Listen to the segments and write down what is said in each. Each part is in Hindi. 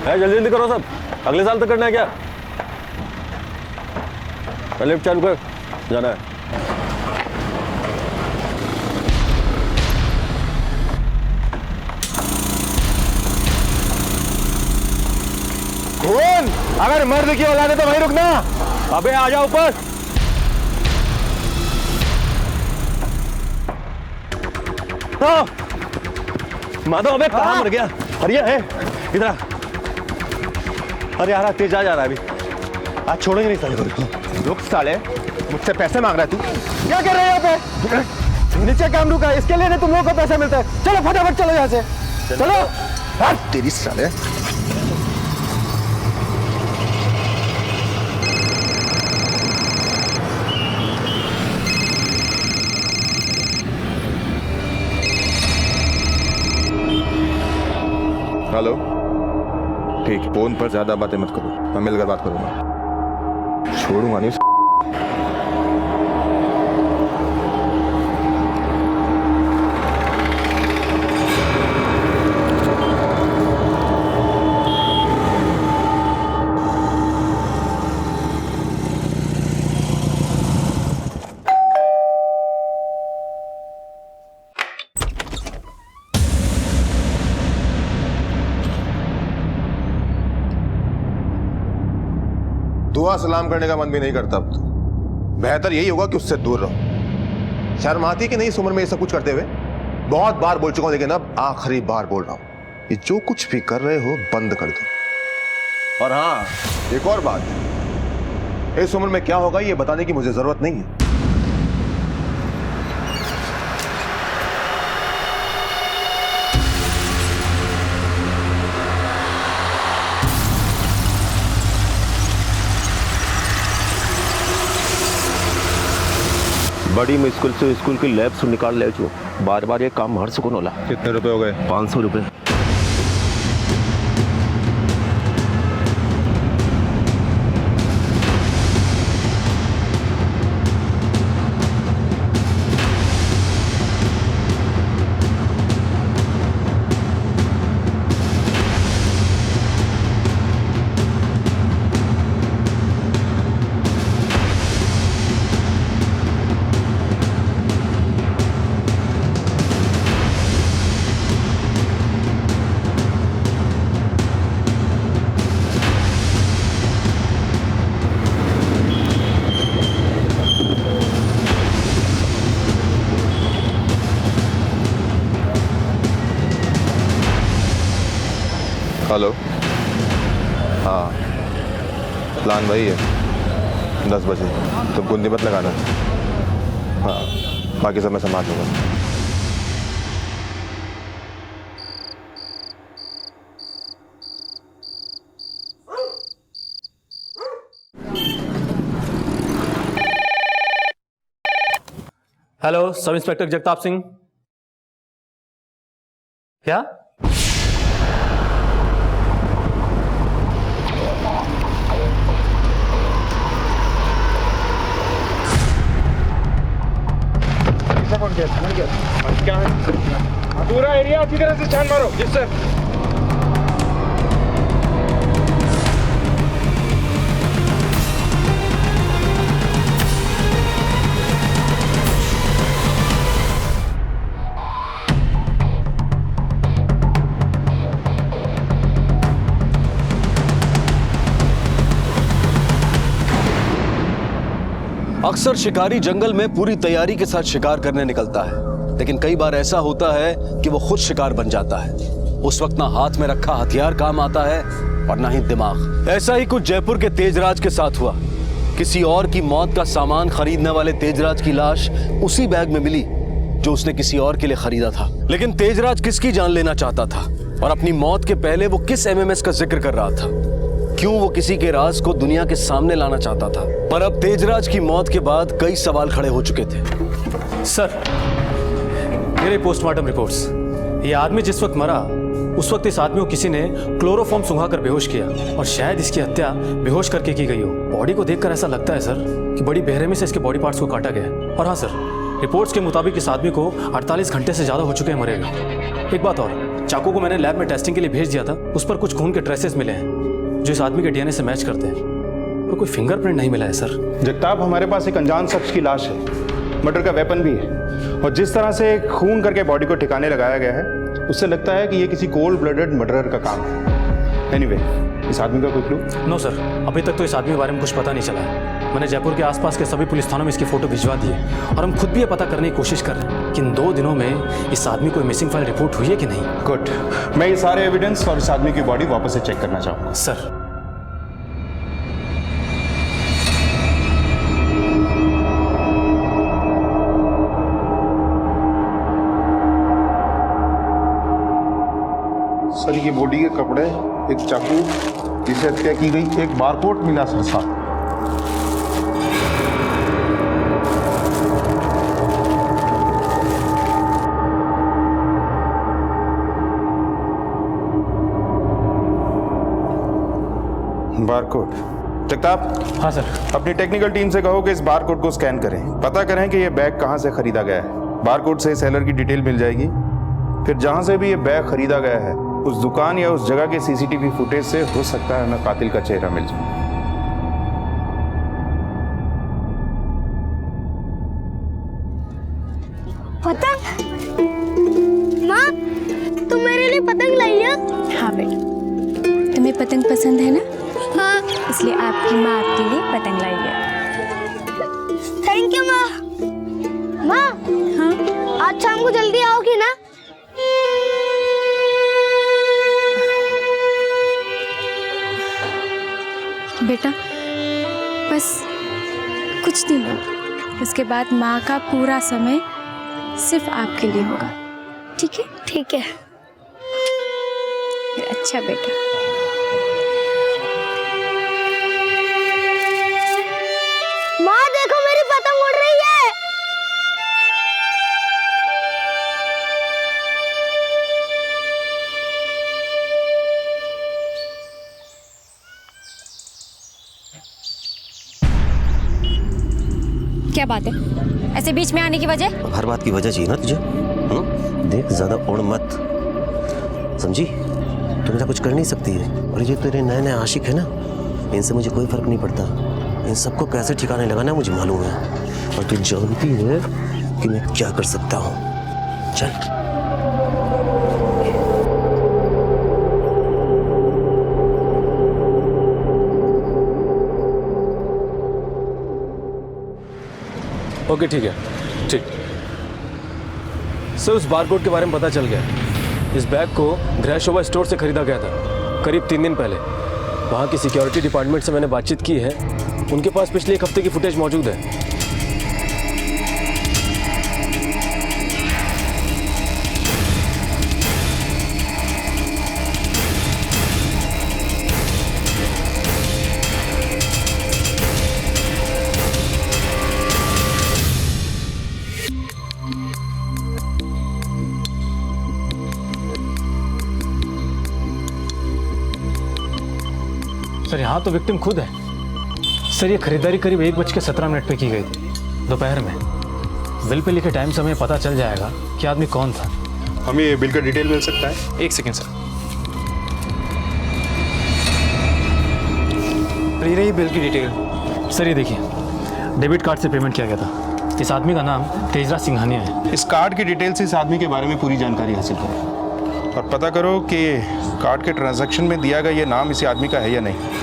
जल्दी जल्दी करो सब, अगले साल तक करना है क्या? लिफ्ट चालू कर, जाना है। कौन? अगर मर्द की औलाद है तो वहीं रुकना। अबे आ जाओ ऊपर। माधव अबे कहाँ मर गया? अरे है इधर आ। अरे यार तेज आ जा रहा है अभी, आज छोड़ेंगे नहीं साले को। रुक साले, मुझसे पैसे मांग रहा है तू? क्या कर रहे हैं यहाँ पे? नीचे काम रुका है, इसके लिए नहीं तुम लोगों को पैसा मिलता है। चलो फटाफट चलो यहाँ से, चलो। तेरी साले। हेलो, ठीक है, फोन पर ज्यादा बातें मत करो, मैं मिलकर बात करूंगा, छोड़ूंगा नहीं। दुआ सलाम करने का मन भी नहीं करता अब तो। बेहतर यही होगा कि उससे दूर रहो। शर्म आती है कि नहीं इस उम्र में ये सब कुछ करते हुए? बहुत बार बोल चुका हूं, लेकिन अब आखिरी बार बोल रहा हूं, ये जो कुछ भी कर रहे हो बंद कर दो। और हाँ, एक और बात, इस उम्र में क्या होगा ये बताने की मुझे जरूरत नहीं है। बड़ी मुश्किल से स्कूल की लैब से निकाल ले जो, बार बार ये काम हर सुकून होला। कितने रुपए हो गए? 500 रुपए। हेलो, हाँ, प्लान वही है, 10 बजे। तुम कुंडी मत लगाना। हाँ, बाकी सब मैं संभाल लूंगा। Hello, sub inspector Jagtap Singh. क्या? क्या है? पूरा एरिया अच्छी तरह से छान मारो। जी सर। अक्सर शिकारी जंगल में पूरी तैयारी के साथ शिकार करने निकलता है, लेकिन कई बार ऐसा होता है कि वो खुद शिकार बन जाता है। उस वक्त ना हाथ में रखा हथियार काम आता है और ना ही दिमाग। ऐसा ही कुछ जयपुर के तेजराज के साथ हुआ। किसी और की मौत का सामान खरीदने वाले तेजराज की लाश उसी बैग में मिली जो उसने किसी और के लिए खरीदा था। लेकिन तेजराज किसकी जान लेना चाहता था और अपनी मौत के पहले वो किस एमएमएस का जिक्र कर रहा था? क्यों वो किसी के राज को दुनिया के सामने लाना चाहता था? पर अब तेजराज की मौत के बाद कई सवाल खड़े हो चुके थे। सर, मेरे पोस्टमार्टम रिपोर्ट्स, ये आदमी जिस वक्त मरा उस वक्त इस आदमी को किसी ने क्लोरोफॉर्म सुंघाकर बेहोश किया और शायद इसकी हत्या बेहोश करके की गई हो। बॉडी को देखकर ऐसा लगता है सर कि बड़ी बेरहमी से इसके बॉडी पार्ट्स को काटा गया है। और हाँ सर, रिपोर्ट्स के मुताबिक इस आदमी को 48 घंटे से ज़्यादा हो चुके हैं मरे हुए। एक बात और, चाकू को मैंने लैब में टेस्टिंग के लिए भेज दिया था, उस पर कुछ खून के ट्रेसेस मिले हैं जो इस आदमी के डीएनए से मैच करते हैं, पर कोई फिंगरप्रिंट नहीं मिला है सर। जगताप, हमारे पास एक अनजान शख्स की लाश है, मर्डर का वेपन भी है, और जिस तरह से खून करके बॉडी को ठिकाने लगाया गया है उससे लगता है कि ये किसी कोल्ड ब्लडेड मर्डरर का काम है। एनीवे, इस आदमी का कोई क्लू? नो सर, अभी तक तो इस आदमी के बारे में कुछ पता नहीं चला है। मैंने जयपुर के आसपास के सभी पुलिस थानों में इसकी फोटो भिजवा दी है और हम खुद भी ये पता करने की कोशिश कर रहे हैं कि इन 2 दिनों में इस आदमी को मिसिंग फाइल रिपोर्ट हुई है कि नहीं। गुड, मैं ये सारे एविडेंस और इस आदमी की बॉडी वापस से चेक करना चाहूँगा। सर, सर ये बॉडी के कपड़े, एक चाकू जिसे हत्या की गई, एक बारकोड मिला सर साथ। बारकोड। जगताप, हाँ सर। अपनी टेक्निकल टीम से कहो कि इस बारकोड को स्कैन करें, पता करें कि ये बैग कहाँ से खरीदा गया है। बारकोड से सेलर की डिटेल मिल जाएगी, फिर जहाँ से भी ये बैग खरीदा गया है उस दुकान या उस जगह के सीसीटीवी फुटेज से हो सकता है हमें कातिल का चेहरा मिल जाए। पतंग? माँ, तुम मेरे लिए पतंग लाई है? हाँ बेटा, तुम्हें पतंग पसंद है ना? हाँ। इसलिए आपकी माँ आपके लिए पतंग लाई है। थैंक यू माँ। माँ, हाँ? आज शाम को जल्दी आओगी ना? बेटा, बस कुछ दिन और, उसके बाद माँ का पूरा समय सिर्फ आपके लिए होगा, ठीक है? ठीक है। अच्छा बेटा। माँ देखो, मेरी पतंग उड़ रही है। क्या बात है, ऐसे बीच में आने की वजह? हर बात की वजह चाहिए ना तुझे? देख, ज्यादा उड़ मत, समझी? तू मेरा कुछ कर नहीं सकती है, और ये तेरे नए नए आशिक है ना, इनसे मुझे कोई फर्क नहीं पड़ता। इन सबको कैसे ठिकाने लगाना मुझे मालूम है, और तू जानती है कि मैं क्या कर सकता हूँ। चल। ओके, ठीक है, ठीक। सर, उस बारकोड के बारे में पता चल गया। इस बैग को गृह शोभा स्टोर से खरीदा गया था करीब 3 दिन पहले। वहाँ की सिक्योरिटी डिपार्टमेंट से मैंने बातचीत की है, उनके पास पिछले 1 हफ्ते की फुटेज मौजूद है। सर, यहाँ तो विक्टिम खुद है। सर, ये खरीदारी करीब 1:17 पे की गई थी, दोपहर में। बिल पे लिखे टाइम से हमें पता चल जाएगा कि आदमी कौन था। हमें ये बिल का डिटेल मिल सकता है? 1 सेकेंड सर। ये रही बिल की डिटेल। सर, ये देखिए, डेबिट कार्ड से पेमेंट किया गया था। इस आदमी का नाम तेजराज सिंघानिया है। इस कार्ड की डिटेल से इस आदमी के बारे में पूरी जानकारी हासिल करो और पता करो कि कार्ड के ट्रांजैक्शन में दिया गया ये नाम इसी आदमी का है या नहीं।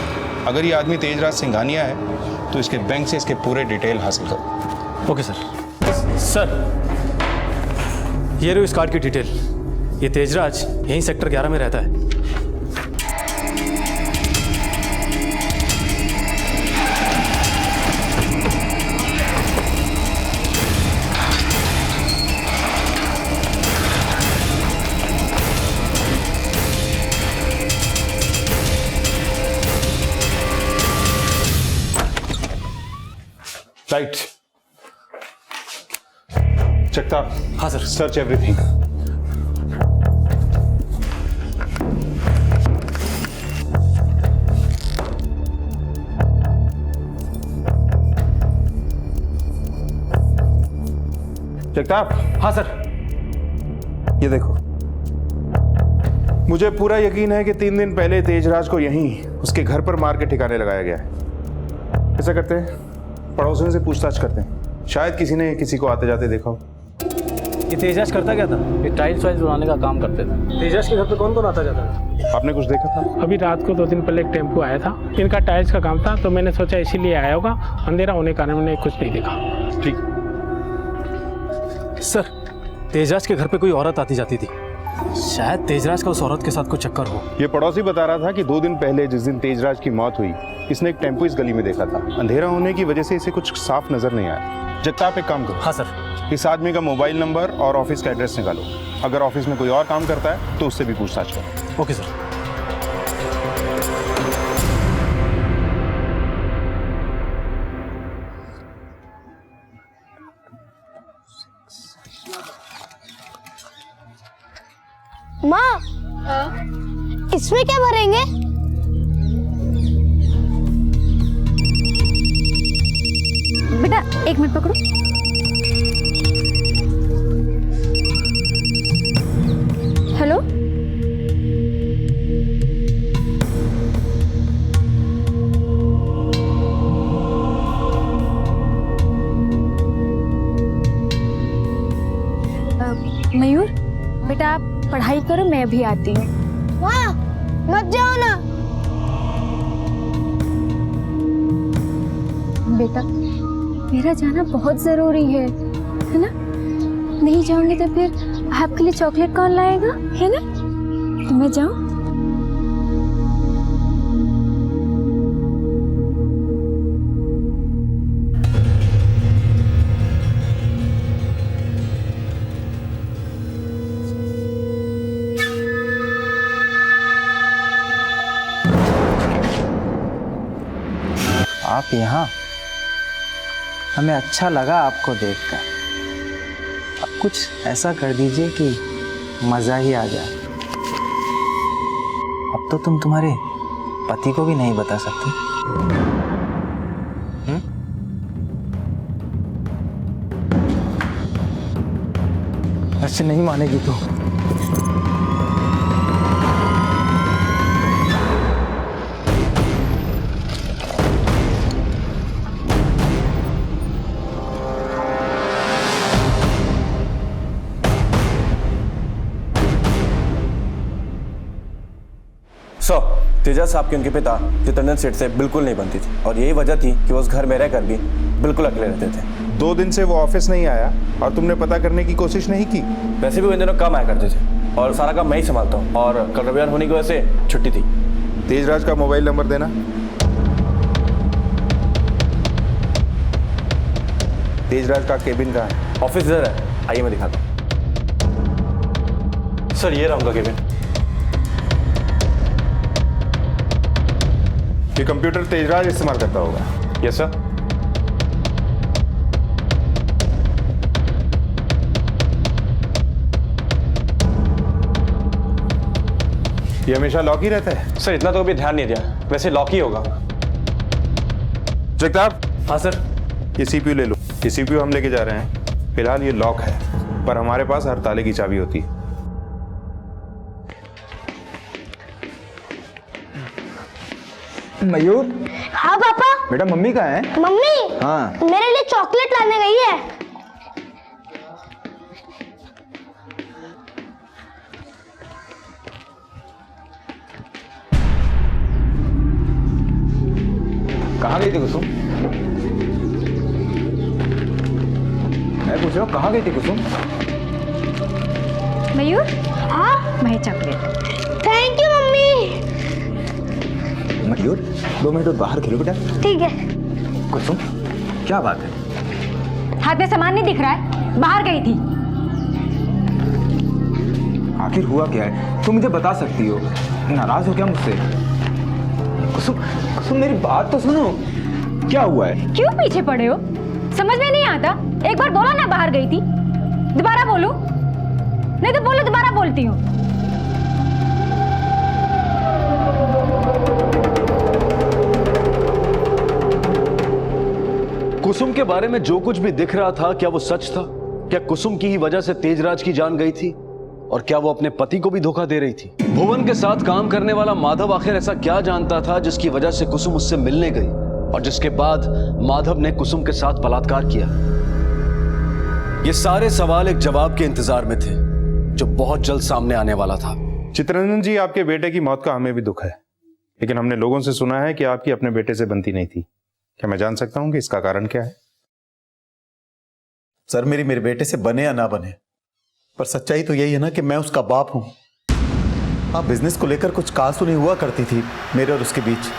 अगर ये आदमी तेजराज सिंघानिया है तो इसके बैंक से इसके पूरे डिटेल हासिल करो। Okay sir. सर, ये रही इस कार्ड की डिटेल। ये तेजराज यहीं सेक्टर 11 में रहता है। राइट। जगताप, हाँ सर। Search everything. जगताप, हाँ सर। ये देखो, मुझे पूरा यकीन है कि 3 दिन पहले तेजराज को यहीं उसके घर पर मार के ठिकाने लगाया गया है। ऐसा करते हैं, पड़ोसियों से पूछताछ करते हैं, शायद किसी ने किसी को आते जाते देखा हो। ये तेजस करता क्या था? ये टाइल्स वाइल्स बनाने का काम करते थे। तेजस के घर पे कौन कौन आता जाता था? आपने कुछ देखा था? अभी रात को 2 दिन पहले एक टेम्पो आया था, इनका टाइल्स का काम था, तो मैंने सोचा इसीलिए आया होगा। अंधेरा होने के कारण मैंने कुछ नहीं देखा। ठीक। सर, तेजराज के घर पे कोई औरत आती जाती थी, शायद तेजराज का उस औरत के साथ कोई चक्कर हो। ये पड़ोसी बता रहा था कि 2 दिन पहले जिस दिन तेजराज की मौत हुई, इसने एक टेम्पो इस गली में देखा था। अंधेरा होने की वजह से इसे कुछ साफ नजर नहीं आया। जगताप, एक काम करो। हाँ सर। इस आदमी का मोबाइल नंबर और ऑफिस का एड्रेस निकालो। अगर ऑफिस में कोई और काम करता है तो उससे भी पूछताछ करो। Okay sir. माँ, इसमें क्या भरेंगे? बेटा 1 मिनट पकड़ो। हेलो, मयूर बेटा आप पढ़ाई करो, मैं भी आती हूँ। माँ, मत जाओ ना। बेटा मेरा जाना बहुत ज़रूरी है ना? नहीं जाऊंगी तो फिर आपके लिए चॉकलेट कौन लाएगा, है ना? तो मैं जाऊँ? आप यहाँ? हमें अच्छा लगा आपको देखकर। अब कुछ ऐसा कर दीजिए कि मज़ा ही आ जाए। अब तो तुम तुम्हारे पति को भी नहीं बता सकते। ऐसे नहीं मानेगी तू। तेजस साहब के उनके पिता जितेंद्र सेठ से बिल्कुल नहीं बनती थी और यही वजह थी कि वो उस घर में रहकर भी बिल्कुल अकेले रहते थे। 2 दिन से वो ऑफिस नहीं आया और तुमने पता करने की कोशिश नहीं की? वैसे भी वो इन दिनों कम आया करते थे और सारा काम मैं ही संभालता हूँ और कल रविवार होने की वजह से छुट्टी थी। तेजराज का मोबाइल नंबर देना। तेजराज का केबिन कहाँ है? ऑफिस इधर है, आइए मैं दिखाता हूँ। सर ये रहा उनका केबिन। ये कंप्यूटर तेजराज इस्तेमाल करता होगा। Yes sir. ये हमेशा लॉक ही रहता है? सर इतना तो कभी ध्यान नहीं दिया, वैसे लॉक ही होगा। जगताप। हाँ सर। ये सीपीयू ले लो। ये सीपीयू हम लेके जा रहे हैं। फिलहाल ये लॉक है, पर हमारे पास हर ताले की चाबी होती है। मयूर। हाँ पापा। बेटा मम्मी कहाँ है? मम्मी हाँ। मेरे लिए चॉकलेट लाने गई है। कहाँ गई थी कुसुम? मैं पूछ रहा हूँ कहाँ गई थी कुसुम? मयूर, हाँ मैं chocolate. Thank you mummy. Mayur 2 minute और बाहर खेलो बेटा। ठीक है। कुसुम क्या बात है? हाथ में सामान नहीं दिख रहा है, बाहर गई थी। आखिर हुआ क्या है? तुम मुझे बता सकती हो। नाराज हो क्या मुझसे? कुसुम, कुसुम मेरी बात तो सुनो। क्या हुआ है? क्यों पीछे पड़े हो? समझ में नहीं आता। एक बार बोला ना बाहर गई थी, दोबारा बोलूं? नहीं तो बोलो दोबारा बोलती हूँ। कुसुम के बारे में जो कुछ भी दिख रहा था, क्या वो सच था? क्या कुसुम की ही वजह से तेजराज की जान गई थी? और क्या वो अपने पति को भी धोखा दे रही थी? भुवन के साथ काम करने वाला माधव आखिर ऐसा क्या जानता था जिसकी वजह से कुसुम उससे मिलने गई और जिसके बाद माधव ने कुसुम के साथ बलात्कार किया? ये सारे सवाल एक जवाब के इंतजार में थे जो बहुत जल्द सामने आने वाला था। चित्ररंजन जी, आपके बेटे की मौत का हमें भी दुख है, लेकिन हमने लोगों से सुना है कि आपकी अपने बेटे से बनती नहीं थी। क्या मैं जान सकता हूं कि इसका कारण क्या है? सर, मेरे बेटे से बने या ना बने, पर सच्चाई तो यही है ना कि मैं उसका बाप हूं। हाँ, बिजनेस को लेकर कुछ कहासुनी हुआ करती थी मेरे और उसके बीच,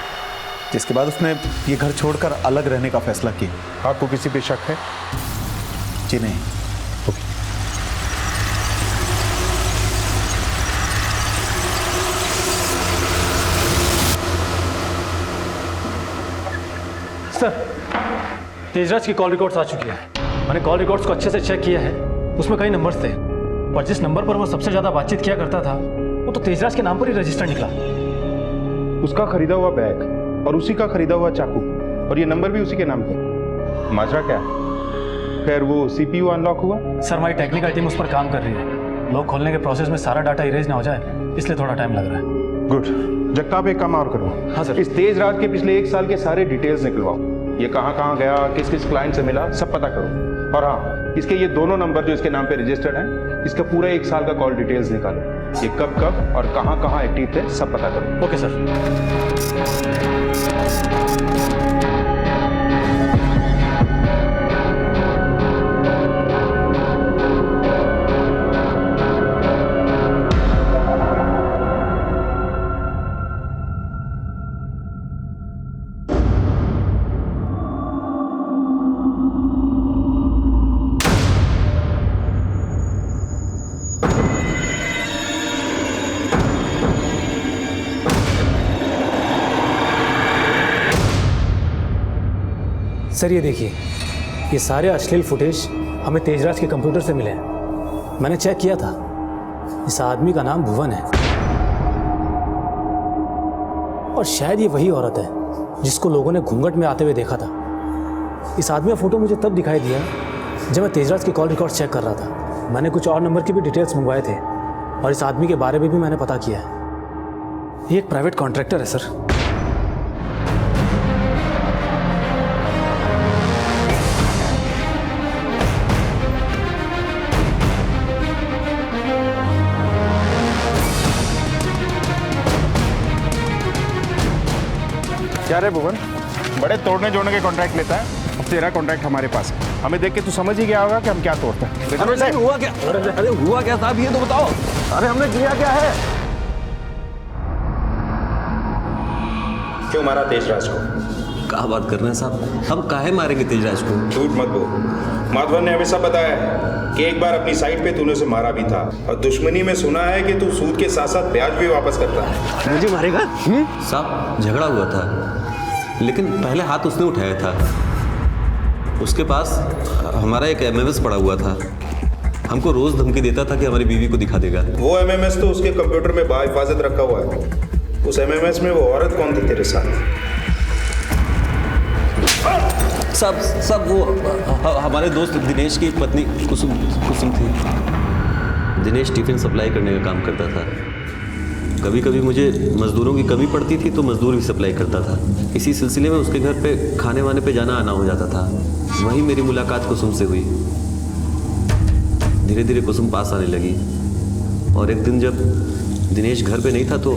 जिसके बाद उसने ये घर छोड़कर अलग रहने का फैसला किया। आपको किसी पे शक है? जी नहीं। सर, तेजराज की कॉल रिकॉर्ड्स आ चुकी है। मैंने कॉल रिकॉर्ड्स को अच्छे से चेक किया है। उसमें कई नंबर्स थे और जिस नंबर पर वो सबसे ज्यादा बातचीत किया करता था वो तो तेजराज के नाम पर ही रजिस्टर निकला। उसका खरीदा हुआ बैग और उसी का खरीदा हुआ चाकू और ये नंबर भी उसी के नाम पे। माजरा क्या है? खैर, वो सीपीयू अनलॉक हुआ? सर, हमारी टेक्निकल टीम उस पर काम कर रही है। लॉक खोलने के प्रोसेस में सारा डाटा इरेज ना हो जाए, इसलिए थोड़ा टाइम लग रहा है। गुड। जगताप, एक काम और करो। हाँ सर। इस तेजराज के पिछले 1 साल के सारे डिटेल्स निकलवाओ। ये कहाँ गया, किस किस क्लाइंट से मिला, सब पता करो। और हाँ, इसके ये दोनों नंबर जो इसके नाम पे रजिस्टर्ड हैं, इसका पूरा 1 साल का कॉल डिटेल्स निकालो। ये कब कब और कहाँ एक्टिव थे, सब पता करो। Okay sir. सर, ये देखिए, ये सारे अश्लील फुटेज हमें तेजराज के कंप्यूटर से मिले हैं। मैंने चेक किया था, इस आदमी का नाम भुवन है और शायद ये वही औरत है जिसको लोगों ने घूंघट में आते हुए देखा था। इस आदमी का फोटो मुझे तब दिखाई दिया जब मैं तेजराज के कॉल रिकॉर्ड चेक कर रहा था। मैंने कुछ और नंबर की भी डिटेल्स मंगवाए थे और इस आदमी के बारे में भी मैंने पता किया है। ये एक प्राइवेट कॉन्ट्रैक्टर है सर। क्या रे भुवन, बड़े तोड़ने जोड़ने के कॉन्ट्रैक्ट लेता है। अब तेरा कॉन्ट्रैक्ट हमारे पास है। हमें देख के तू समझ ही गया होगा कि हम क्या तोड़ते हैं। अरे हुआ क्या? अरे हुआ क्या साहब, ये तो बताओ। अरे हमने किया क्या है? क्यों मारा तेजराज को? क्या बात कर रहे हैं साहब, हम काहे मारेंगे तेजराज को? झूठ मत बोल। माधवन ने हमेशा बताया कि एक बार अपनी साइट पे तूने उसे मारा भी था और दुश्मनी में सुना है कि तू सूद के साथ साथ ब्याज भी वापस करता है। मुझे मारेगा? साहब, झगड़ा हुआ था, लेकिन पहले हाथ उसने उठाया था। उसके पास हमारा एक एमएमएस पड़ा हुआ था। हमको रोज धमकी देता था कि हमारी बीवी को दिखा देगा। वो एमएमएस तो उसके कंप्यूटर में बाहिफाजत रखा हुआ है। उस एमएमएस में वो औरत कौन थी तेरे साथ? सब वो हमारे दोस्त दिनेश की पत्नी कुसुम थी। दिनेश टिफिन सप्लाई करने का काम करता था। कभी कभी मुझे मज़दूरों की कमी पड़ती थी तो मज़दूर भी सप्लाई करता था। इसी सिलसिले में उसके घर पे खाने वाने पे जाना आना हो जाता था। वहीं मेरी मुलाकात कुसुम से हुई। धीरे धीरे कुसुम पास आने लगी और एक दिन जब दिनेश घर पे नहीं था तो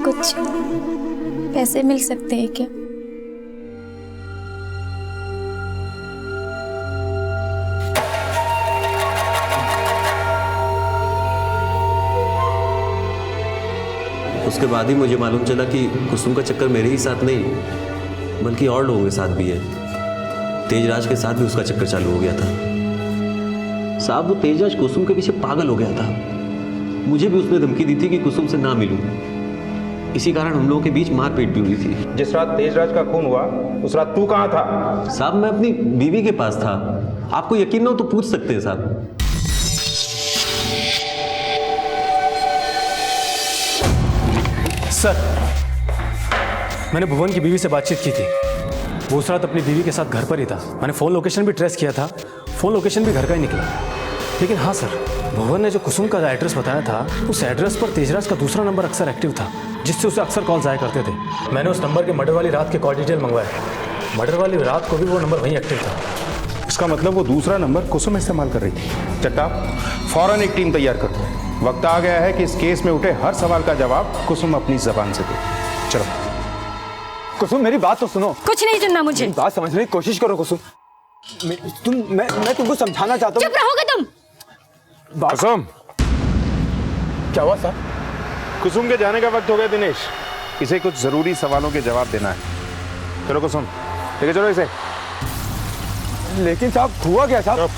कुछ पैसे मिल सकते हैं क्या? उसके बाद ही मुझे मालूम चला कि कुसुम का चक्कर मेरे ही साथ नहीं बल्कि और लोगों के साथ भी है। तेजराज के साथ भी उसका चक्कर चालू हो गया था। साहब, वो तेजराज कुसुम के पीछे पागल हो गया था। मुझे भी उसने धमकी दी थी कि कुसुम से ना मिलूं। इसी कारण हम लोगों के बीच मारपीट भी हुई थी। जिस रात तेजराज का खून हुआ उस रात तू कहाँ था? साहब, मैं अपनी बीवी के पास था। आपको यकीन ना हो तो पूछ सकते हैं साहब। सर, मैंने भुवन की बीवी से बातचीत की थी। वो उस रात अपनी बीवी के साथ घर पर ही था। मैंने फ़ोन लोकेशन भी ट्रेस किया था, फ़ोन लोकेशन भी घर का ही निकला। लेकिन हाँ सर, भुवन ने जो कुसुम का एड्रेस बताया था, उस एड्रेस पर तेजराज का दूसरा नंबर अक्सर एक्टिव था, जिससे उसे अक्सर कॉल्स आया करते थे। मैंने उस नंबर के मर्डर वाली रात के कॉल डिटेल मंगवाया। मर्डर वाली रात को भी वो नंबर वहीं एक्टिव था। इसका मतलब वो दूसरा नंबर कुसुम इस्तेमाल कर रही थी। चट्टा, फौरन एक टीम तैयार कर दो। वक्त आ गया है कि इस केस में उठे हर सवाल का जवाब कुसुम अपनी जबान से दे। चलो कुसुम, मेरी बात तो सुनो। कुछ नहीं सुनना मुझे। मेरी बात समझने की कोशिश करो कुसुम। मैं तुमको समझाना चाहता हूँ। चुप रहोगे तुम। कुसुम, क्या हुआ सर? कुसुम के जाने का वक्त हो गया दिनेश। इसे कुछ जरूरी सवालों के जवाब देना है। चलो कुसुम, लेके चलो इसे। लेकिन साहब, हुआ क्या साहब?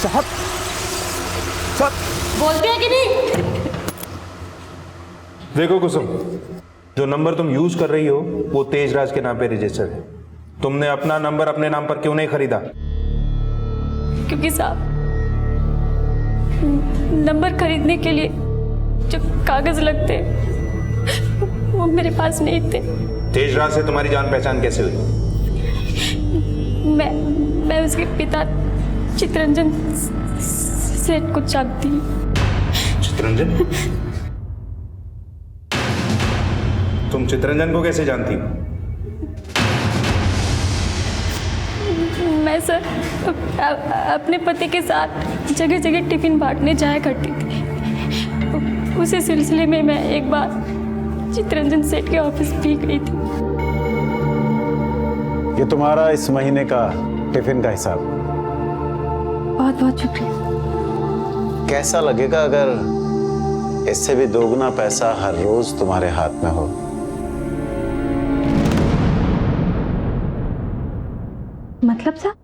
साहब बोलते हैं कि नहीं? देखो कुसुम, जो नंबर तुम यूज कर रही हो वो तेजराज के नाम पे रजिस्टर्ड है। तुमने अपना नंबर अपने नाम पर क्यों नहीं खरीदा? क्योंकि साहब, नंबर खरीदने के लिए जो कागज लगते वो मेरे पास नहीं थे। तेजराज से तुम्हारी जान पहचान कैसे हुई? मैं उसके पिता चितरंजन सेठ को जानती हूँ। चितरंजन? तुम चितरंजन को कैसे जानती हो? मैं सर अपने पति के साथ जगह जगह टिफिन बांटने जाया करती थी। उसी सिलसिले में मैं एक बार चितरंजन सेठ के ऑफिस भी गई थी। ये तुम्हारा इस महीने का टिफिन का हिसाब। बहुत बहुत शुक्रिया। कैसा लगेगा अगर इससे भी दोगुना पैसा हर रोज तुम्हारे हाथ में हो? मतलब साहब?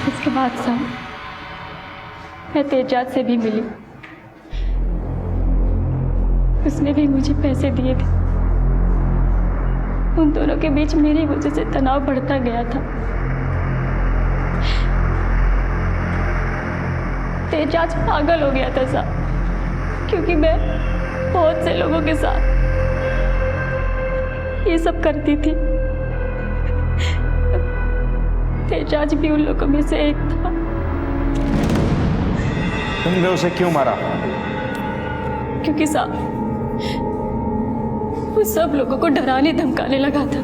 इसके बाद साहब मैं तेजाब से भी मिली। उसने भी मुझे पैसे दिए थे। उन दोनों के बीच मेरी वजह से तनाव बढ़ता गया था। तेजाब पागल हो गया था साहब, क्योंकि मैं बहुत से लोगों के साथ ये सब करती थी। तेजाब भी उन लोगों में से एक था। तुमने उसे क्यों मारा? क्योंकि साहब वो सब लोगों को डराने धमकाने लगा था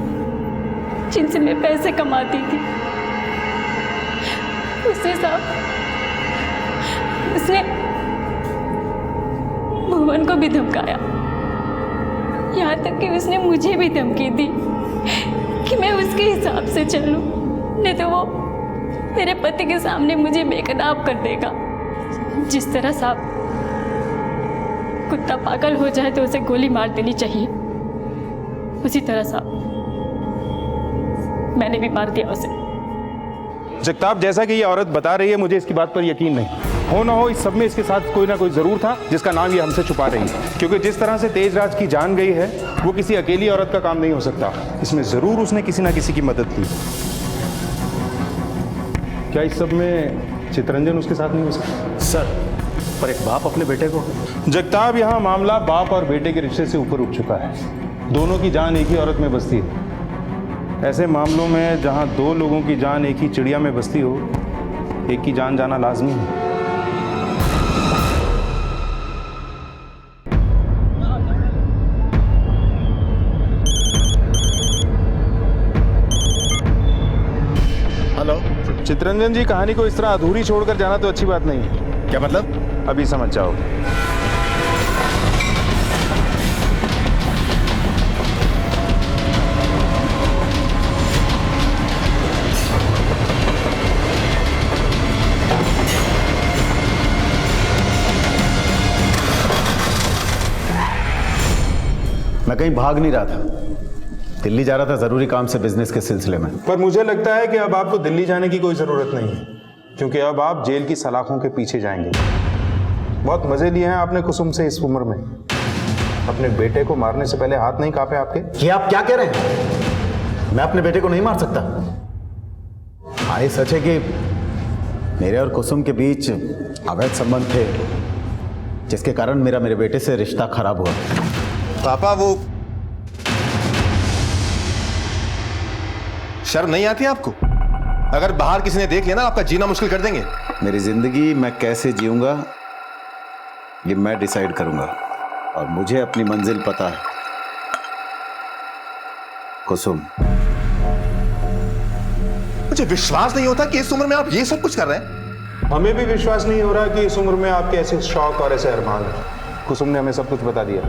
जिनसे मैं पैसे कमाती थी। उसने साहब उसने भुवन को भी धमकाया। यहाँ तक कि उसने मुझे भी धमकी दी कि मैं उसके हिसाब से चलूं, नहीं तो वो मेरे पति के सामने मुझे बेकदाब कर देगा। जिस तरह साहब कुत्ता पागल हो जाए तो उसे गोली मार देनी चाहिए, उसी तरह साहब मैंने भी मार दिया उसे। जगताप, जैसा कि ये औरत बता रही है, मुझे इसकी बात पर यकीन नहीं। हो ना हो इस सब में इसके साथ कोई ना कोई जरूर था जिसका नाम ये हमसे छुपा रही है। क्योंकि जिस तरह से तेजराज की जान गई है वो किसी अकेली औरत का काम नहीं हो सकता। इसमें जरूर उसने किसी ना किसी की मदद की। क्या इस सब में चितरंजन उसके साथ नहीं हो सकता? सर, पर एक बाप अपने बेटे को। जगताप, यहाँ मामला बाप और बेटे के रिश्ते से ऊपर उठ चुका है। दोनों की जान एक ही औरत में बसती है। ऐसे मामलों में जहाँ दो लोगों की जान एक ही चिड़िया में बसती हो, एक की जान जाना लाजमी है। हेलो चितरंजन जी, कहानी को इस तरह अधूरी छोड़कर जाना तो अच्छी बात नहीं है। क्या मतलब? अभी समझ जाओ। मैं कहीं भाग नहीं रहा था। दिल्ली जा रहा था जरूरी काम से, बिजनेस के सिलसिले में। पर मुझे लगता है कि अब आपको दिल्ली जाने की कोई जरूरत नहीं है, क्योंकि अब आप जेल की सलाखों के पीछे जाएंगे। बहुत मजे लिए हैं आपने कुसुम से इस उम्र में। अपने बेटे को मारने से पहले हाथ नहीं कांपे आपके? ये आप क्या कह रहे हैं? मैं अपने बेटे को नहीं मार सकता। हाँ, ये सच है कि मेरे और कुसुम के बीच अवैध संबंध थे, जिसके कारण मेरे बेटे से रिश्ता खराब हुआ। पापा, वो शर्म नहीं आती आपको? अगर बाहर किसी ने देख लिया ना, आपका जीना मुश्किल कर देंगे। मेरी जिंदगी मैं कैसे जीऊंगा ये मैं डिसाइड करूंगा, और मुझे अपनी मंजिल पता है। कुसुम, मुझे विश्वास नहीं होता कि इस उम्र में आप ये सब कुछ कर रहे हैं। हमें भी विश्वास नहीं हो रहा कि इस उम्र में आपके ऐसे शौक और ऐसे अरमान हैं। कुसुम ने हमें सब कुछ बता दिया।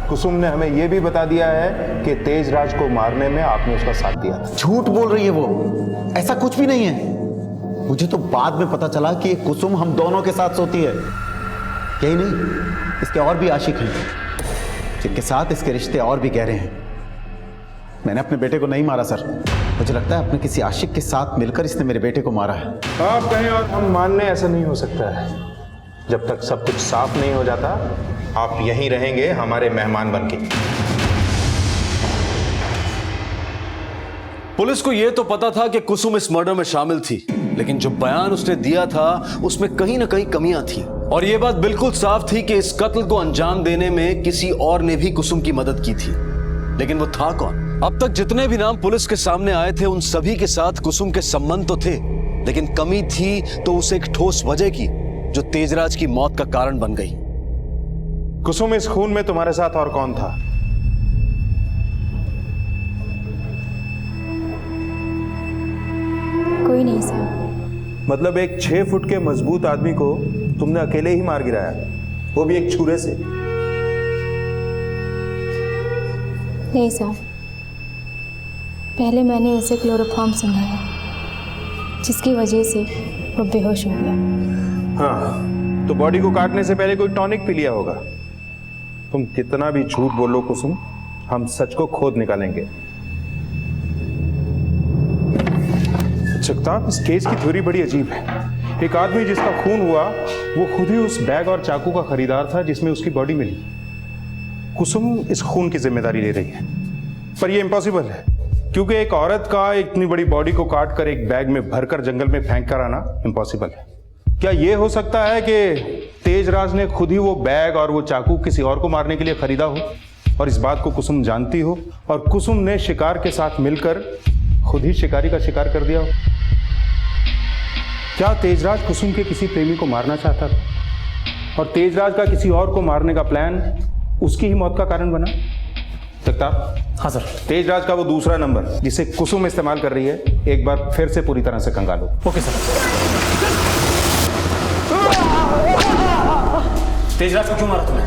कुसुम ने हमें यह भी बता दिया है कि तेजराज को मारने में आपने उसका साथ दिया था। झूठ बोल रही है वो, ऐसा कुछ भी नहीं है। मुझे तो बाद में पता चला कि कुसुम हम दोनों के साथ सोती है। यही नहीं, इसके और भी आशिक हैं, जिनके साथ इसके रिश्ते और भी गहरे हैं। मैंने अपने बेटे को नहीं मारा सर, मुझे लगता है अपने किसी आशिक के साथ मिलकर इसने मेरे बेटे को मारा है। आप कहें और हम मानने, ऐसा नहीं हो सकता है। जब तक सब कुछ साफ नहीं हो जाता, आप यहीं रहेंगे हमारे मेहमान बनके। पुलिस को यह तो पता था कि कुसुम इस मर्डर में शामिल थी, लेकिन जो बयान उसने दिया था उसमें कहीं ना कहीं कमियां थी। और यह बात बिल्कुल साफ थी कि इस कत्ल को अंजाम देने में किसी और ने भी कुसुम की मदद की थी, लेकिन वो था कौन? अब तक जितने भी नाम पुलिस के सामने आए थे, उन सभी के साथ कुसुम के संबंध तो थे, लेकिन कमी थी तो उसे एक ठोस वजह की, जो तेजराज की मौत का कारण बन गई। कुसुम, इस खून में तुम्हारे साथ और कौन था? कोई नहीं साहब। मतलब एक 6 फुट के मजबूत आदमी को तुमने अकेले ही मार गिराया, वो भी एक छुरे से? नहीं साहब, पहले मैंने उसे क्लोरोफॉर्म सुनाया, जिसकी वजह से वो बेहोश हो गया। हाँ, तो बॉडी को काटने से पहले कोई टॉनिक पी लिया होगा। तुम कितना भी झूठ बोलो कुसुम, हम सच को खोद निकालेंगे। जगताप, इस केस की थ्योरी बड़ी अजीब है। एक आदमी जिसका खून हुआ, वो खुद ही उस बैग और चाकू का खरीदार था जिसमें उसकी बॉडी मिली। कुसुम इस खून की जिम्मेदारी ले रही है, पर यह इम्पॉसिबल है, क्योंकि एक औरत का इतनी बड़ी बॉडी को काट कर एक बैग में भरकर जंगल में फेंक कर आना इम्पॉसिबल है। क्या यह हो सकता है कि तेजराज ने खुद ही वो बैग और वो चाकू किसी और को मारने के लिए खरीदा हो, और इस बात को कुसुम जानती हो, और कुसुम ने शिकार के साथ मिलकर खुद ही शिकारी का शिकार कर दिया हो? क्या तेजराज कुसुम के किसी प्रेमी को मारना चाहता था, और तेजराज का किसी और को मारने का प्लान उसकी ही मौत का कारण बना? जगताप। हाँ सर। तेजराज का वो दूसरा नंबर जिसे कुसुम इस्तेमाल कर रही है, एक बार फिर से पूरी तरह से कंगालो। Okay sir. तेजराज को क्यों मारा तुमने?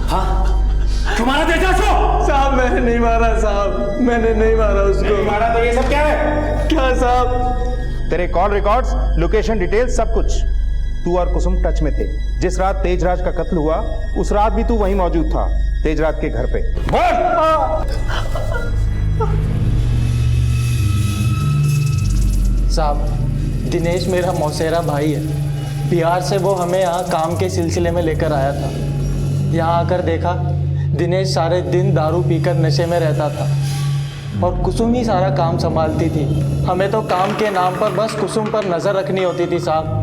हाँ, क्यों मारा तेजराज को? साहब, मैंने नहीं मारा साहब, मैंने नहीं मारा उसको। नहीं मारा तो ये सब क्या है? क्या साहब? तेरे कॉल रिकॉर्ड्स, लोकेशन डिटेल्स, सब कुछ। तू और कुसुम टच में थे। जिस रात तेजराज का कत्ल हुआ, उस रात भी तू वहीं मौजूद था, तेजराज के घर पे। बोल। साहब, दिनेश मेरा मौसेरा भाई है। बिहार से वो हमें यहाँ काम के सिलसिले में लेकर आया था। यहाँ आकर देखा, दिनेश सारे दिन दारू पीकर नशे में रहता था, और कुसुम ही सारा काम संभालती थी। हमें तो काम के नाम पर बस कुसुम पर नज़र रखनी होती थी साहब,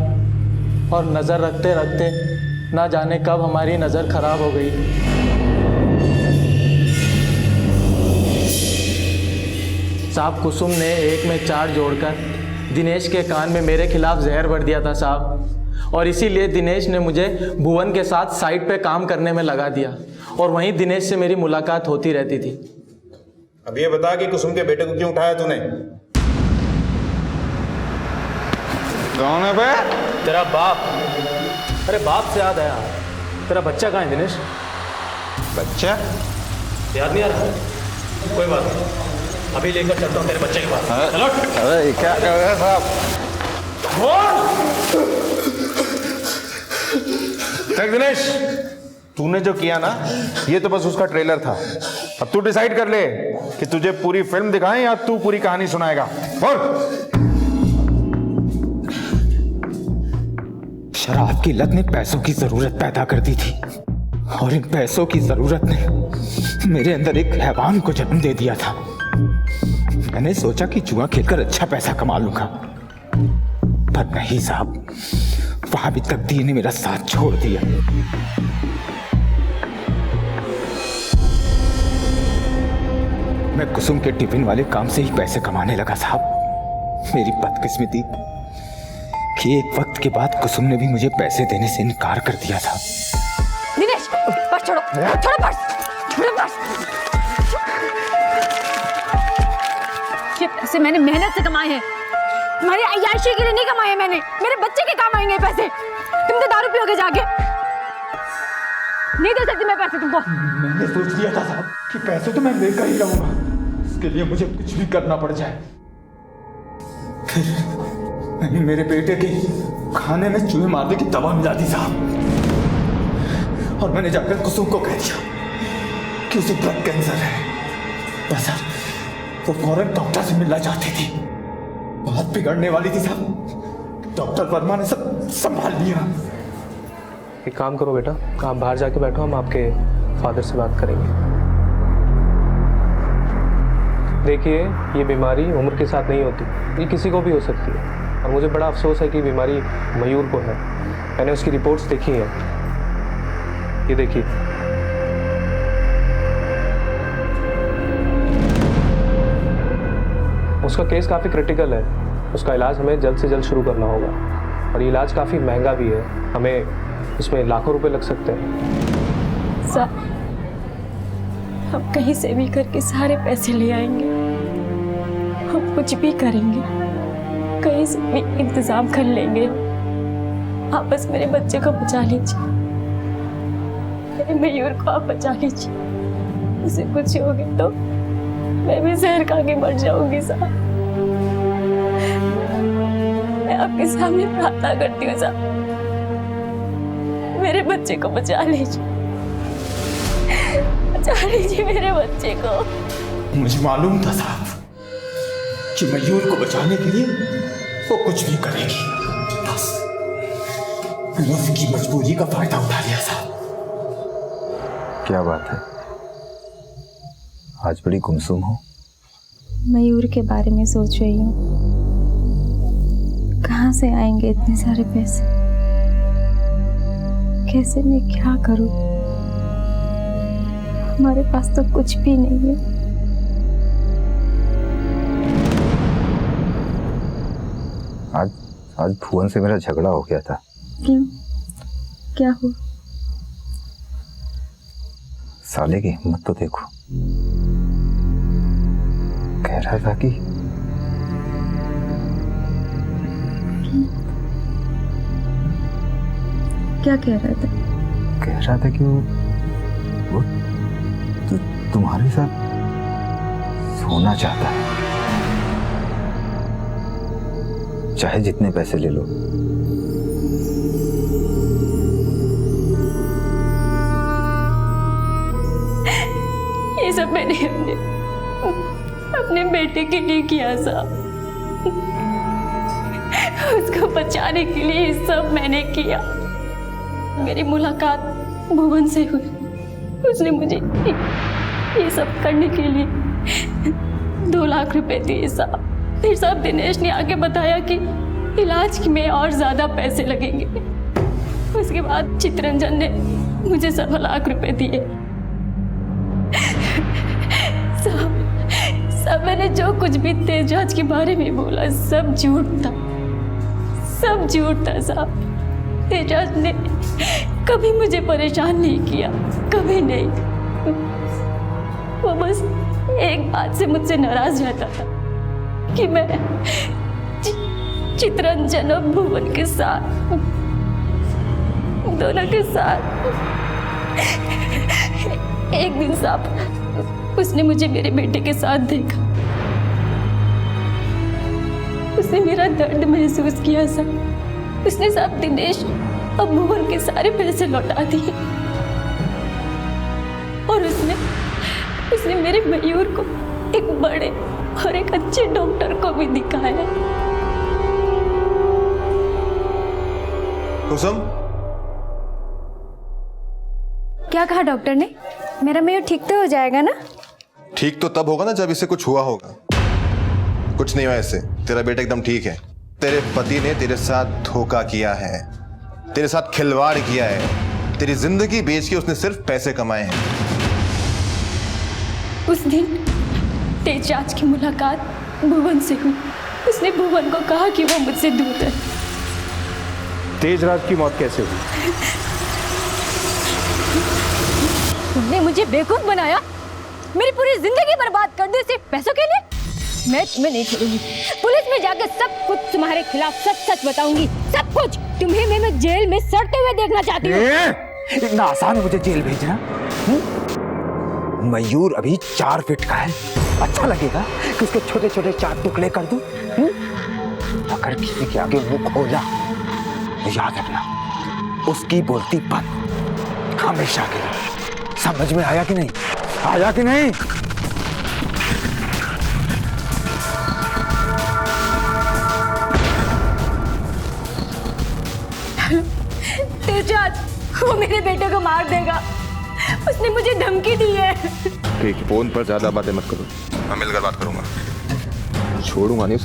और नज़र रखते रखते ना जाने कब हमारी नज़र खराब हो गई। साहब, कुसुम ने 1 में 4 जोड़कर दिनेश के कान में मेरे खिलाफ जहर भर दिया था साहब, और इसीलिए दिनेश ने मुझे भुवन के साथ साइट पे काम करने में लगा दिया, और वहीं दिनेश से मेरी मुलाकात होती रहती थी। अब ये बता कि कुसुम के बेटे को क्यों उठाया तूने? कौन है बे? तेरा बाप। अरे बाप से याद आया, तेरा बच्चा कहाँ है दिनेश? बच्चा? याद नहीं आ रहा? कोई बात नहीं, अभी लेकर चलता हूँ तेरे बच्चे के पास। चलो। अरे क्या कर रहे हैं साहब? देख दिनेश, तूने जो किया ना, ये तो बस उसका ट्रेलर था। अब तू डिसाइड कर ले कि तुझे पूरी फिल्म दिखाएं या तू पूरी कहानी सुनाएगा। बोल। शराब की लत ने पैसों की जरूरत पैदा कर दी थी और इन पैसों की जरूरत ने मेरे अंदर एक हैवान को जन्म दे दिया था। मैंने सोचा कि जुआ खेलकर अच्छा पैसा कमा लूंगा, पर नहीं साहब, वहां भी तकदीर ने मेरा साथ छोड़ दिया। मैं कुसुम के टिफिन वाले काम से ही पैसे कमाने लगा साहब। मेरी बदकिस्मती कि एक वक्त के बाद कुसुम ने भी मुझे पैसे देने से इनकार कर दिया था। दिनेश, पर्स छोड़ो, छोड़ो पर्स, छोड़ो पर्स। ये पैसे मैंने मेहनत से कमाए हैं, तुम्हारी अय्याशी के लिए नहीं कमाए हैं मैंने। मेरे बच्चे के काम आएंगे पैसे। तुम तो दारू पियोगे जाके। नहीं दे सकती मैं पैसे तुमको। मैंने सोच लिया था साहब कि पैसे तो मैं लेकर ही रहूंगा, इसके लिए मुझे कुछ भी करना पड़ जाए। फिर मैंने मेरे बेटे के खाने में चूहे मारने की दवा मिला दी साहब, और मैंने जाकर कुसुम को कह दिया कि उसे ब्लड कैंसर है। बस वो फौरन डॉक्टर से मिलना चाहती थी। बहुत बिगड़ने वाली थी साहब। डॉक्टर वर्मा ने सब संभाल लिया। एक काम करो बेटा, आप बाहर जाके बैठो, हम आपके फादर से बात करेंगे। देखिए, ये बीमारी उम्र के साथ नहीं होती, ये किसी को भी हो सकती है, और मुझे बड़ा अफसोस है कि बीमारी मयूर को है। मैंने उसकी रिपोर्ट्स देखी हैं, ये देखिए। उसका केस काफ़ी क्रिटिकल है, उसका इलाज हमें जल्द से जल्द शुरू करना होगा, और ये इलाज काफ़ी महंगा भी है, हमें इसमें लाखों रुपए लग सकते हैं। सर, हम कहीं से भी करके सारे पैसे ले आएंगे, हम कुछ भी करेंगे, कहीं से भी इंतजाम कर लेंगे। आप बस मेरे बच्चे को बचा लीजिए, मेरे मयूर को आप बचा लीजिए। उसे कुछ हो गया तो मैं भी जहर खा के मर जाऊंगी साहब। मैं आपके सामने प्रार्थना करती हूँ साहब, मेरे बच्चे को बचा लीजिए, बचा लीजिए मेरे बच्चे को। मुझे मालूम था साहब कि मयूर को बचाने के लिए वो कुछ भी करेगी, बस मैंने उसकी मजबूरी का फायदा उठा लिया साहब। क्या बात है, आज बड़ी गुमसुम हो? मयूर के बारे में सोच रही हूँ, कहाँ से आएंगे इतने सारे पैसे, कैसे मैं क्या करूँ, हमारे पास तो कुछ भी नहीं है। आज भुवन से मेरा झगड़ा हो गया था। क्यों, क्या हुआ? साले की हिम्मत तो देखो, कह रहा था कि क्या कह रहा था? कह रहा था कि वो तुम्हारे साथ सोना चाहता है, चाहे जितने पैसे ले लो। ये सब मैंने अपने बेटे के लिए किया साहब, उसको बचाने के लिए ये सब मैंने किया। मेरी मुलाकात भुवन से हुई, उसने मुझे ये सब करने के लिए 2 लाख रुपए दिए साहब। फिर साहब दिनेश ने आके बताया कि इलाज में और ज्यादा पैसे लगेंगे। उसके बाद चितरंजन ने मुझे 7 लाख रुपए दिए। सब मैंने जो कुछ भी तेजाज के बारे में बोला सब झूठ था, सब झूठ था साहब। तेजाज ने कभी मुझे परेशान नहीं किया, कभी नहीं। वो बस एक बात से मुझसे नाराज रहता था कि मैं चितरंजन और भुवन के साथ, दोनों के साथ। एक दिन साहब उसने मुझे मेरे बेटे के साथ देखा, उसने मेरा दर्द महसूस किया साहब। उसने साहब दिनेश और भुवन के सारे पैसे लौटा दिए। और उसने मेरे मयूर को एक बड़े और एक अच्छे डॉक्टर को भी दिखाया। कुसुम, क्या कहा डॉक्टर ने? मेरा मयूर ठीक तो हो जाएगा ना? ठीक तो तब होगा ना जब इसे कुछ हुआ होगा। कुछ नहीं हुआ इससे, तेरा बेटा एकदम ठीक है। तेरे पति ने तेरे साथ धोखा किया है, तेरे साथ खिलवाड़ किया है, तेरी जिंदगी बेच के उसने सिर्फ पैसे कमाए हैं। उस दिन तेजाज की मुलाकात भुवन से हुई। उसने भुवन को कहा कि वो मुझसे दूर है। तेजराज की मौत कैसे हुई? तुमने मुझे बेवकूफ बनाया, मेरी पूरी जिंदगी बर्बाद कर दी सिर्फ पैसों के लिए। मैं तुम्हें नहीं छोड़ूंगी। पुलिस में जाकर सब कुछ तुम्हारे खिलाफ सच बताऊंगी, सब कुछ। तुम्हें मैं जेल में सड़ते हुए देखना चाहती हूँ। इतना आसान है मुझे जेल भेजना? मयूर अभी 4 फीट का है। अच्छा लगेगा कि उसके छोटे छोटे 4 टुकड़े कर दूं? अगर किसी के आगे मुंह खोला तो याद रखना, उसकी बोलती बंद, हमेशा के लिए। समझ में आया कि नहीं? आया कि नहीं? तेजाज, वो मेरे बेटे को मार देगा। उसने मुझे धमकी दी है। ठीक, फोन पर ज्यादा बातें मत करो, मैं मिलकर बात करूंगा। छोड़ूंगा नहीं।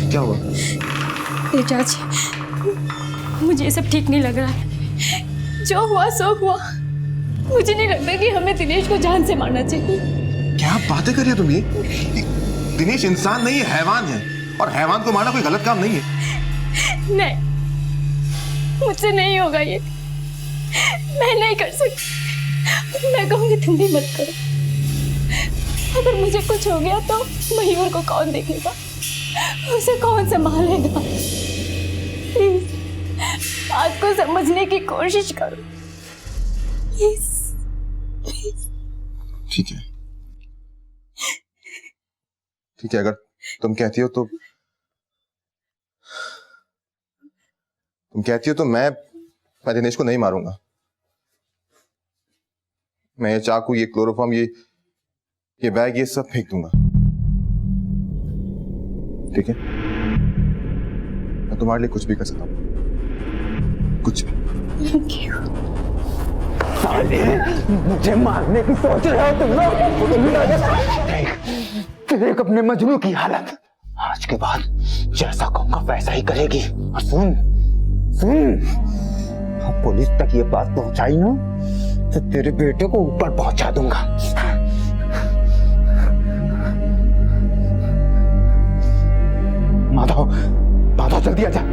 क्या हुआ? तेजाज, मुझे ये सब ठीक नहीं लग रहा है। जो हुआ सो हुआ। मुझे नहीं लगता कि हमें दिनेश को जान से मारना चाहिए। क्या बातें कर रही हो तुम? ये दिनेश इंसान नहीं है, हैवान है, और हैवान को मारना कोई गलत काम नहीं है। नहीं, मुझसे नहीं होगा ये। मैं नहीं कर सकती। मैं कहूंगी तुम भी मत करो। अगर मुझे कुछ हो गया तो मयूर को कौन देखेगा? उसे कौन संभालेगा? प्लीज बात को समझने की कोशिश करो। Please please. ठीक है, ठीक है, अगर तुम कहती हो तो मैं दिनेश को नहीं मारूंगा। मैं ये चाकू, ये क्लोरोफॉर्म, ये बैग, ये सब फेंक दूंगा। ठीक है? मैं तुम्हारे लिए कुछ भी कर सकता हूं, कुछ भी। Thank you. मुझे मारने की सोच रहे हो तुम लोग? देख अपने मजनू की हालत। आज के बाद जैसा कहूंगा वैसा ही करेगी। और सुन, अब पुलिस तक ये बात पहुंचाई ना तो तेरे बेटे को ऊपर पहुंचा दूंगा। माधव जल्दी आजा।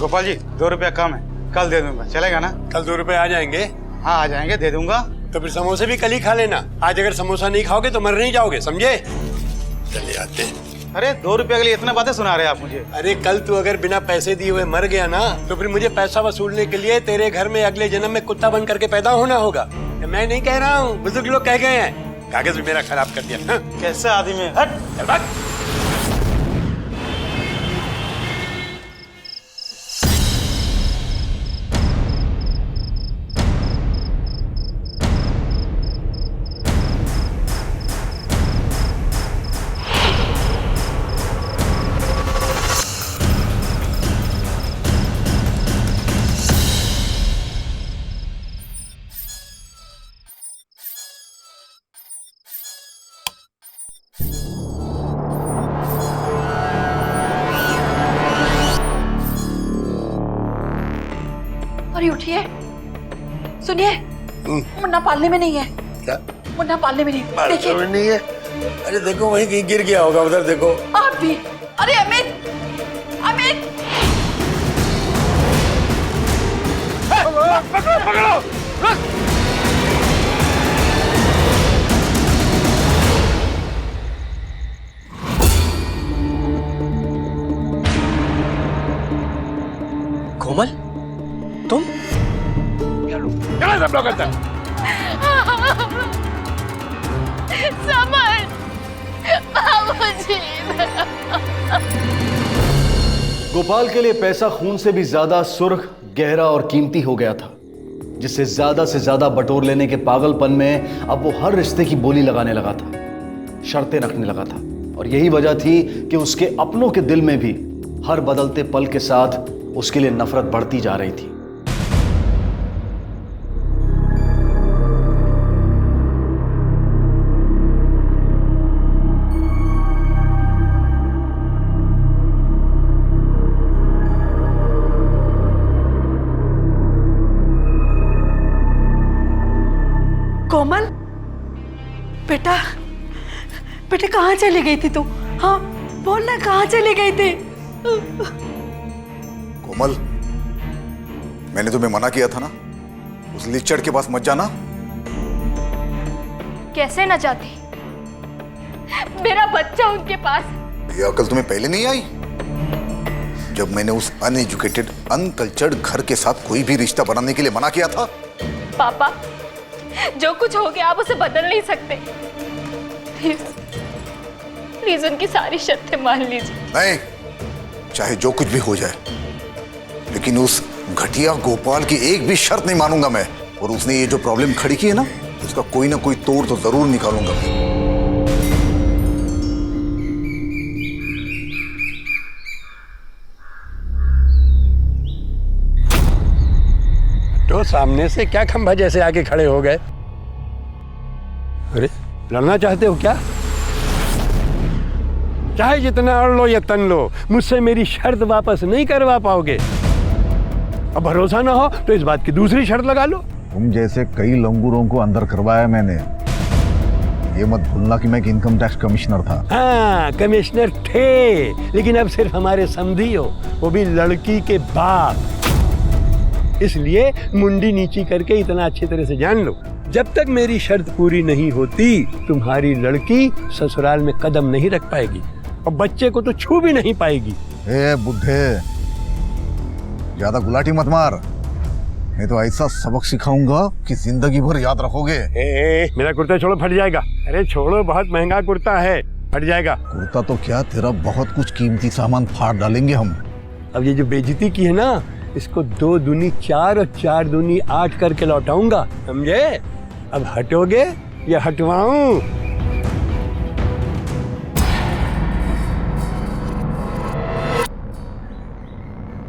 गोपाल जी, 2 रुपया कम है, कल दे दूंगा, चलेगा ना? कल 2 रुपए आ जाएंगे? हाँ आ जाएंगे, दे दूंगा। तो फिर समोसे भी कल ही खा लेना। आज अगर समोसा नहीं खाओगे तो मर नहीं जाओगे, समझे? चले आते हैं। अरे 2 रुपया के लिए इतना बातें सुना रहे हैं आप मुझे? अरे कल तू अगर बिना पैसे दिए हुए मर गया ना तो फिर मुझे पैसा वसूलने के लिए तेरे घर में अगले जन्म में कुत्ता बन करके पैदा होना होगा। मैं नहीं कह रहा हूँ, बुजुर्ग लोग कह गए हैं। कागज भी मेरा खराब कर दिया। हाँ? कैसा आदमी है? हट, चल भाग। अरे उठिए, सुनिए, मुन्ना पालने में नहीं है। क्या? मुन्ना पालने में नहीं, देखिए। नहीं है? अरे देखो वहीं कहीं गिर गया होगा, उधर देखो। आप भी। अरे अमित, अमित पकड़ो पकड़ो। कोमल, तुम क्या सब लोग अंदर? समर, बाबूजी। गोपाल के लिए पैसा खून से भी ज्यादा सुर्ख, गहरा और कीमती हो गया था, जिससे ज्यादा से ज्यादा बटोर लेने के पागलपन में अब वो हर रिश्ते की बोली लगाने लगा था, शर्तें रखने लगा था। और यही वजह थी कि उसके अपनों के दिल में भी हर बदलते पल के साथ उसके लिए नफरत बढ़ती जा रही थी। कोमल, बेटा, बेटा कहाँ चली गई थी तू? हाँ बोलना, कहाँ चली गई थी? कोमल, मैंने तुम्हें मना किया था ना, उस लिचड़ के पास मत जाना। कैसे न जाती, मेरा बच्चा उनके पास। ये अकल तुम्हें पहले नहीं आई? जब मैंने उस अनएजुकेटेड, अनकल्चर्ड घर के साथ कोई भी रिश्ता बनाने के लिए मना किया था। पापा, जो कुछ हो गया आप उसे बदल नहीं सकते। प्लीज, प्लीज उनकी सारी शर्तें मान लीजिए। नहीं, चाहे जो कुछ भी हो जाए, लेकिन उस घटिया गोपाल की एक भी शर्त नहीं मानूंगा मैं। और उसने ये जो प्रॉब्लम खड़ी की है ना, उसका कोई ना कोई तोड़ तो जरूर निकालूंगा मैं। तो सामने से क्या खंभा जैसे आके खड़े हो गए? अरे लड़ना चाहते हो क्या? चाहे जितना अड़ लो या तन लो, मुझसे मेरी शर्त वापस नहीं करवा पाओगे। अब भरोसा ना हो तो इस बात की दूसरी शर्त लगा लो। तुम जैसे कई लंगूरों को अंदर करवाया मैंने। ये मत भूलना कि मैं एक इनकम टैक्स कमिश्नर था। हाँ, कमिश्नर थे, लेकिन अब सिर्फ हमारे समधी हो, वो भी लड़की के बाप। इसलिए मुंडी नीची करके इतना अच्छी तरह से जान लो, जब तक मेरी शर्त पूरी नहीं होती, तुम्हारी लड़की ससुराल में कदम नहीं रख पाएगी और बच्चे को तो छू भी नहीं पाएगी। ए बुड्ढे, ज्यादा गुलाटी मत मार, नहीं तो ऐसा सबक सिखाऊंगा कि जिंदगी भर याद रखोगे। मेरा कुर्ता छोड़ो, फट जाएगा। अरे छोड़ो, बहुत महंगा कुर्ता है, फट जाएगा। कुर्ता तो क्या, तेरा बहुत कुछ कीमती सामान फाड़ डालेंगे हम। अब ये जो बेइज्जती की है ना, इसको 2 दूनी 4 और 4 दूनी 8 करके लौटाऊंगा, समझे? अब हटोगे या हटवाऊं?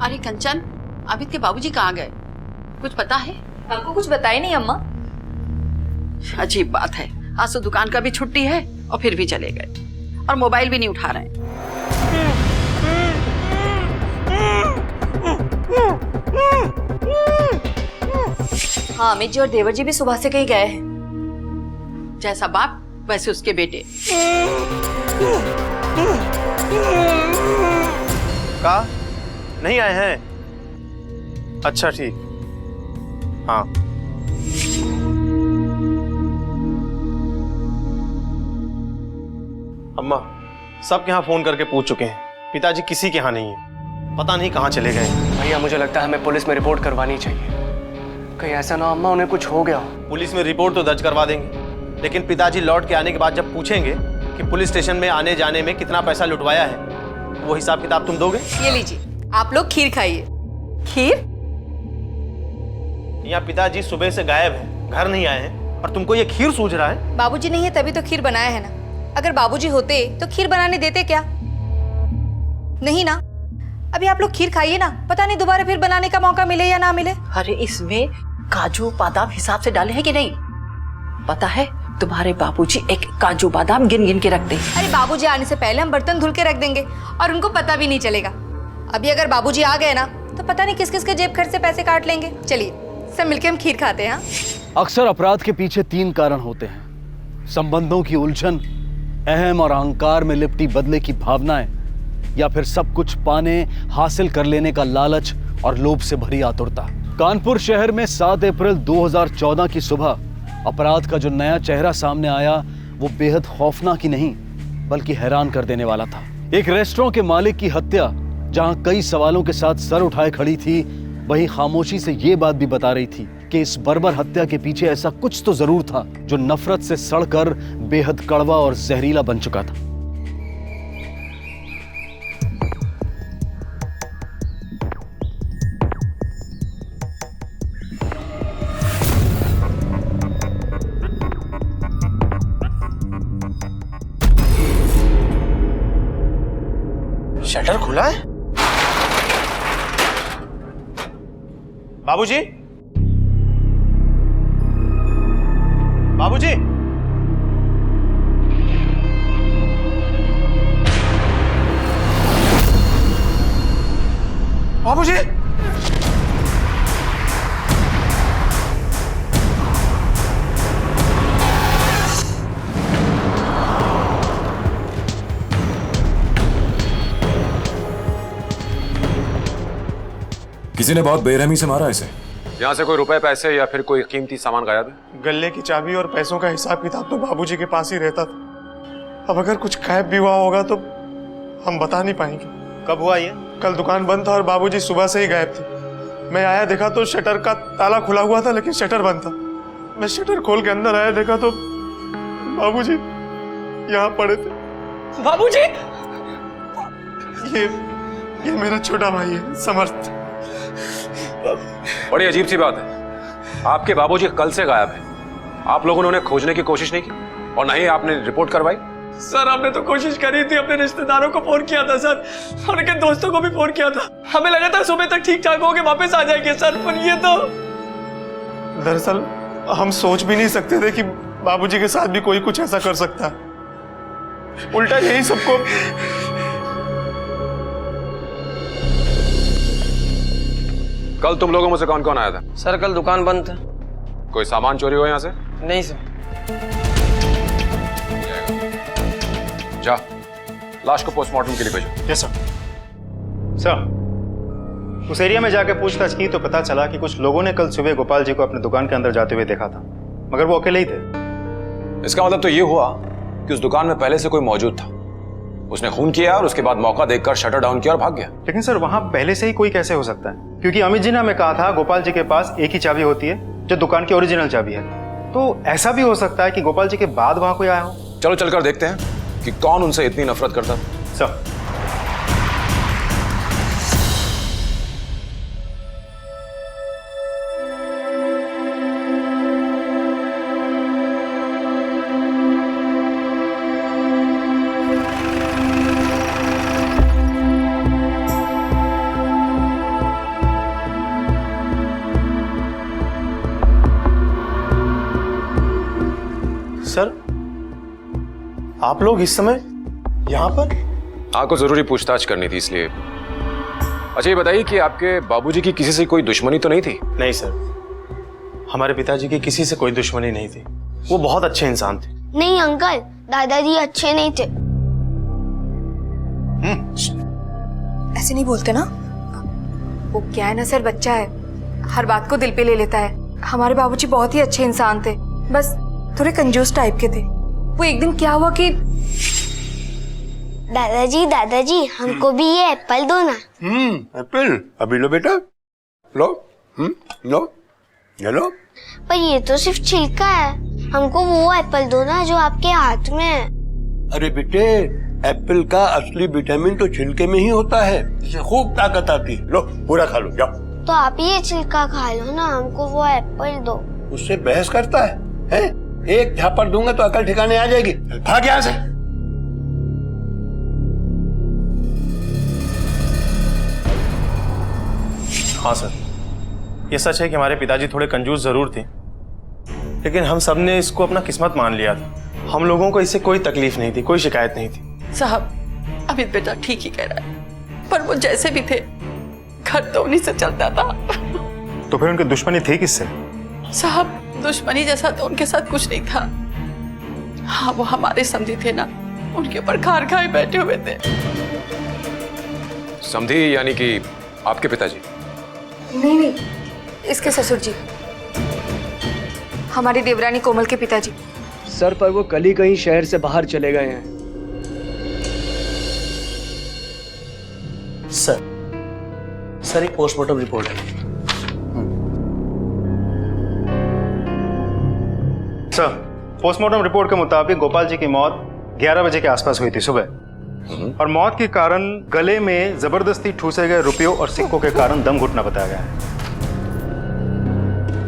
अरे कंचन, अमित के बाबूजी कहाँ गए? कुछ पता है? हमको कुछ बताया नहीं अम्मा। अजीब बात है, आज तो दुकान का भी छुट्टी है और फिर भी चले गए और मोबाइल भी नहीं उठा रहे हैं। हाँ, अमित जी और देवर जी भी सुबह से कहीं गए हैं। जैसा बाप वैसे उसके बेटे। का नहीं आए हैं? अच्छा ठीक। हाँ, अम्मा सबके यहाँ फोन करके पूछ चुके हैं, पिताजी किसी के यहाँ नहीं है, पता नहीं कहाँ चले गए। भैया मुझे लगता है हमें पुलिस में रिपोर्ट करवानी चाहिए, कहीं ऐसा ना अम्मा उन्हें कुछ हो गया। पुलिस में रिपोर्ट तो दर्ज करवा देंगे, लेकिन पिताजी लौट के आने के बाद जब पूछेंगे कि पुलिस स्टेशन में आने जाने में कितना पैसा लुटवाया है, वो हिसाब किताब तुम दोगे? ये लीजिए, आप लोग खीर खाइए। खीर? यहाँ पिताजी सुबह से गायब है, घर नहीं आए हैं और तुमको ये खीर सूझ रहा है? बाबूजी नहीं है तभी तो खीर बनाया है ना। अगर बाबूजी होते तो खीर बनाने देते क्या? नहीं ना। अभी आप लोग खीर खाइए ना, पता नहीं दोबारा फिर बनाने का मौका मिले या ना मिले। अरे इसमें काजू बादाम हिसाब से डाले हैं कि नहीं? पता है तुम्हारे बाबूजी एक काजू बादाम गिन गिन के रखते हैं। अरे बाबूजी आने से पहले हम बर्तन धुल के रख देंगे और उनको पता भी नहीं चलेगा। अभी अगर बाबूजी आ गए ना तो पता नहीं किस किस के जेब खर्च से पैसे काट लेंगे। चलिए सब मिलके हम खीर खाते हैं। हाँ? अक्सर अपराध के पीछे 3 कारण होते हैं: संबंधों की उलझन, अहम और अहंकार में लिपटी बदले की भावनाएं, या फिर सब कुछ पाने, हासिल कर लेने का लालच और लोभ से भरी आतुरता। कानपुर शहर में 7 अप्रैल 2014 की सुबह अपराध का जो नया चेहरा सामने आया वो बेहद खौफनाक ही नहीं बल्कि हैरान कर देने वाला था। एक रेस्टोरेंट के मालिक की हत्या जहां कई सवालों के साथ सर उठाए खड़ी थी, वहीं खामोशी से ये बात भी बता रही थी कि इस बर्बर हत्या के पीछे ऐसा कुछ तो जरूर था जो नफरत से सड़कर बेहद कड़वा और जहरीला बन चुका था। शटर खुला है? बाबूजी, बाबूजी, बाबूजी, किसी ने बहुत बेरहमी से मारा इसे। यहाँ से कोई रुपए, पैसे या फिर कोई कीमती सामान गायब है? गले की चाबी और पैसों का हिसाब किताब तो बाबूजी के पास ही रहता था। अब अगर कुछ गायब भी हुआ होगा तो हम बता नहीं पाएंगे। कब हुआ ये? कल दुकान बंद था और बाबूजी सुबह से ही गायब थे। मैं आया देखा तो शटर का ताला खुला हुआ था लेकिन शटर बंद था। मैं शटर खोल के अंदर आया देखा तो बाबूजी यहाँ पड़े थे। बाबूजी, ये मेरा छोटा भाई है समर्थ। बड़ी अजीब सी बात है, आपके बाबूजी कल से गायब है। आप लोगों ने उन्हें खोजने की कोशिश नहीं की और ना ही आपने रिपोर्ट करवाई। सर हमने तो कोशिश करी थी, अपने रिश्तेदारों को फोन किया था सर, और उनके दोस्तों को भी फोन किया था। हमें लगा था सुबह तक ठीक ठाक होके वापस आ जाएंगे सर, पर ये तो। दरअसल हम सोच भी नहीं सकते थे कि बाबूजी के साथ भी कोई कुछ ऐसा कर सकता है। उल्टा यही सबको। कल तुम लोगों में से कौन कौन आया था? सर कल दुकान बंद था। कोई सामान चोरी हुआ यहाँ से? नहीं सर। जा, लाश को पोस्टमार्टम के लिए भेजो। Yes sir. सर, उस एरिया में जाकर पूछताछ की तो पता चला कि कुछ लोगों ने कल सुबह गोपाल जी को अपने दुकान के अंदर जाते हुए देखा था, मगर वो अकेले ही थे। इसका मतलब तो ये हुआ कि उस दुकान में पहले से कोई मौजूद था। उसने खून किया और उसके बाद मौका देखकर शटर डाउन किया और भाग गया। लेकिन सर वहां पहले से ही कोई कैसे हो सकता है? क्योंकि अमित जी ने हमें कहा था गोपाल जी के पास एक ही चाबी होती है जो दुकान की ओरिजिनल चाबी है। तो ऐसा भी हो सकता है कि गोपाल जी के बाद वहां कोई आया हो। चलो चलकर देखते हैं कि कौन उनसे इतनी नफरत करता था। सर, सर आप लोग इस समय यहाँ पर? आपको जरूरी पूछताछ करनी थी इसलिए। अच्छा ये बताइए कि आपके बाबूजी की किसी से कोई दुश्मनी तो नहीं थी? नहीं सर, हमारे पिताजी की किसी से कोई दुश्मनी नहीं थी। वो बहुत अच्छे इंसान थे। नहीं अंकल, दादाजी अच्छे नहीं थे। ऐसे नहीं बोलते ना। वो क्या है ना सर, बच्चा है, हर बात को दिल पे ले लेता है। हमारे बाबूजी बहुत ही अच्छे इंसान थे, बस थोड़े कंजूस टाइप के थे। वो एक दिन क्या हुआ कि दादाजी हमको भी ये एप्पल दो ना। एप्पल अभी लो बेटा, लो लो ये लो। पर ये तो सिर्फ छिलका है, हमको वो एप्पल दो ना जो आपके हाथ में है। अरे बेटे, एप्पल का असली विटामिन तो छिलके में ही होता है, इससे खूब ताकत आती है। लो पूरा खा लो, जाओ। तो आप ये छिलका खा लो ना, हमको वो एप्पल दो। उससे बहस करता है? एक झापड़ दूंगा तो अकल ठिकाने आ जाएगी। भाग यहाँ से। हाँ सर, ये सच है कि हमारे पिताजी थोड़े कंजूस जरूर थे, लेकिन हम सब ने इसको अपना किस्मत मान लिया था। हम लोगों को इससे कोई तकलीफ नहीं थी, कोई शिकायत नहीं थी। साहब अमित बेटा ठीक ही कह रहा है, पर वो जैसे भी थे घर तो उन्हीं से चलता था। तो फिर उनकी दुश्मनी थी किससे? साहब, दुश्मनी जैसा तो उनके साथ कुछ नहीं था। हाँ, वो हमारे समधी थे ना, उनके ऊपर खार खाए बैठे हुए थे। समधी यानी कि आपके पिताजी? नहीं, इसके ससुर जी, हमारी देवरानी कोमल के पिताजी। सर, पर वो कल ही कहीं शहर से बाहर चले गए हैं। सर एक पोस्टमार्टम रिपोर्ट है। सर, पोस्टमार्टम रिपोर्ट के मुताबिक गोपाल जी की मौत 11 बजे के आसपास हुई थी सुबह, और मौत के कारण गले में जबरदस्ती ठूसे गए रुपयों और सिक्कों के कारण दम घुटना बताया गया है।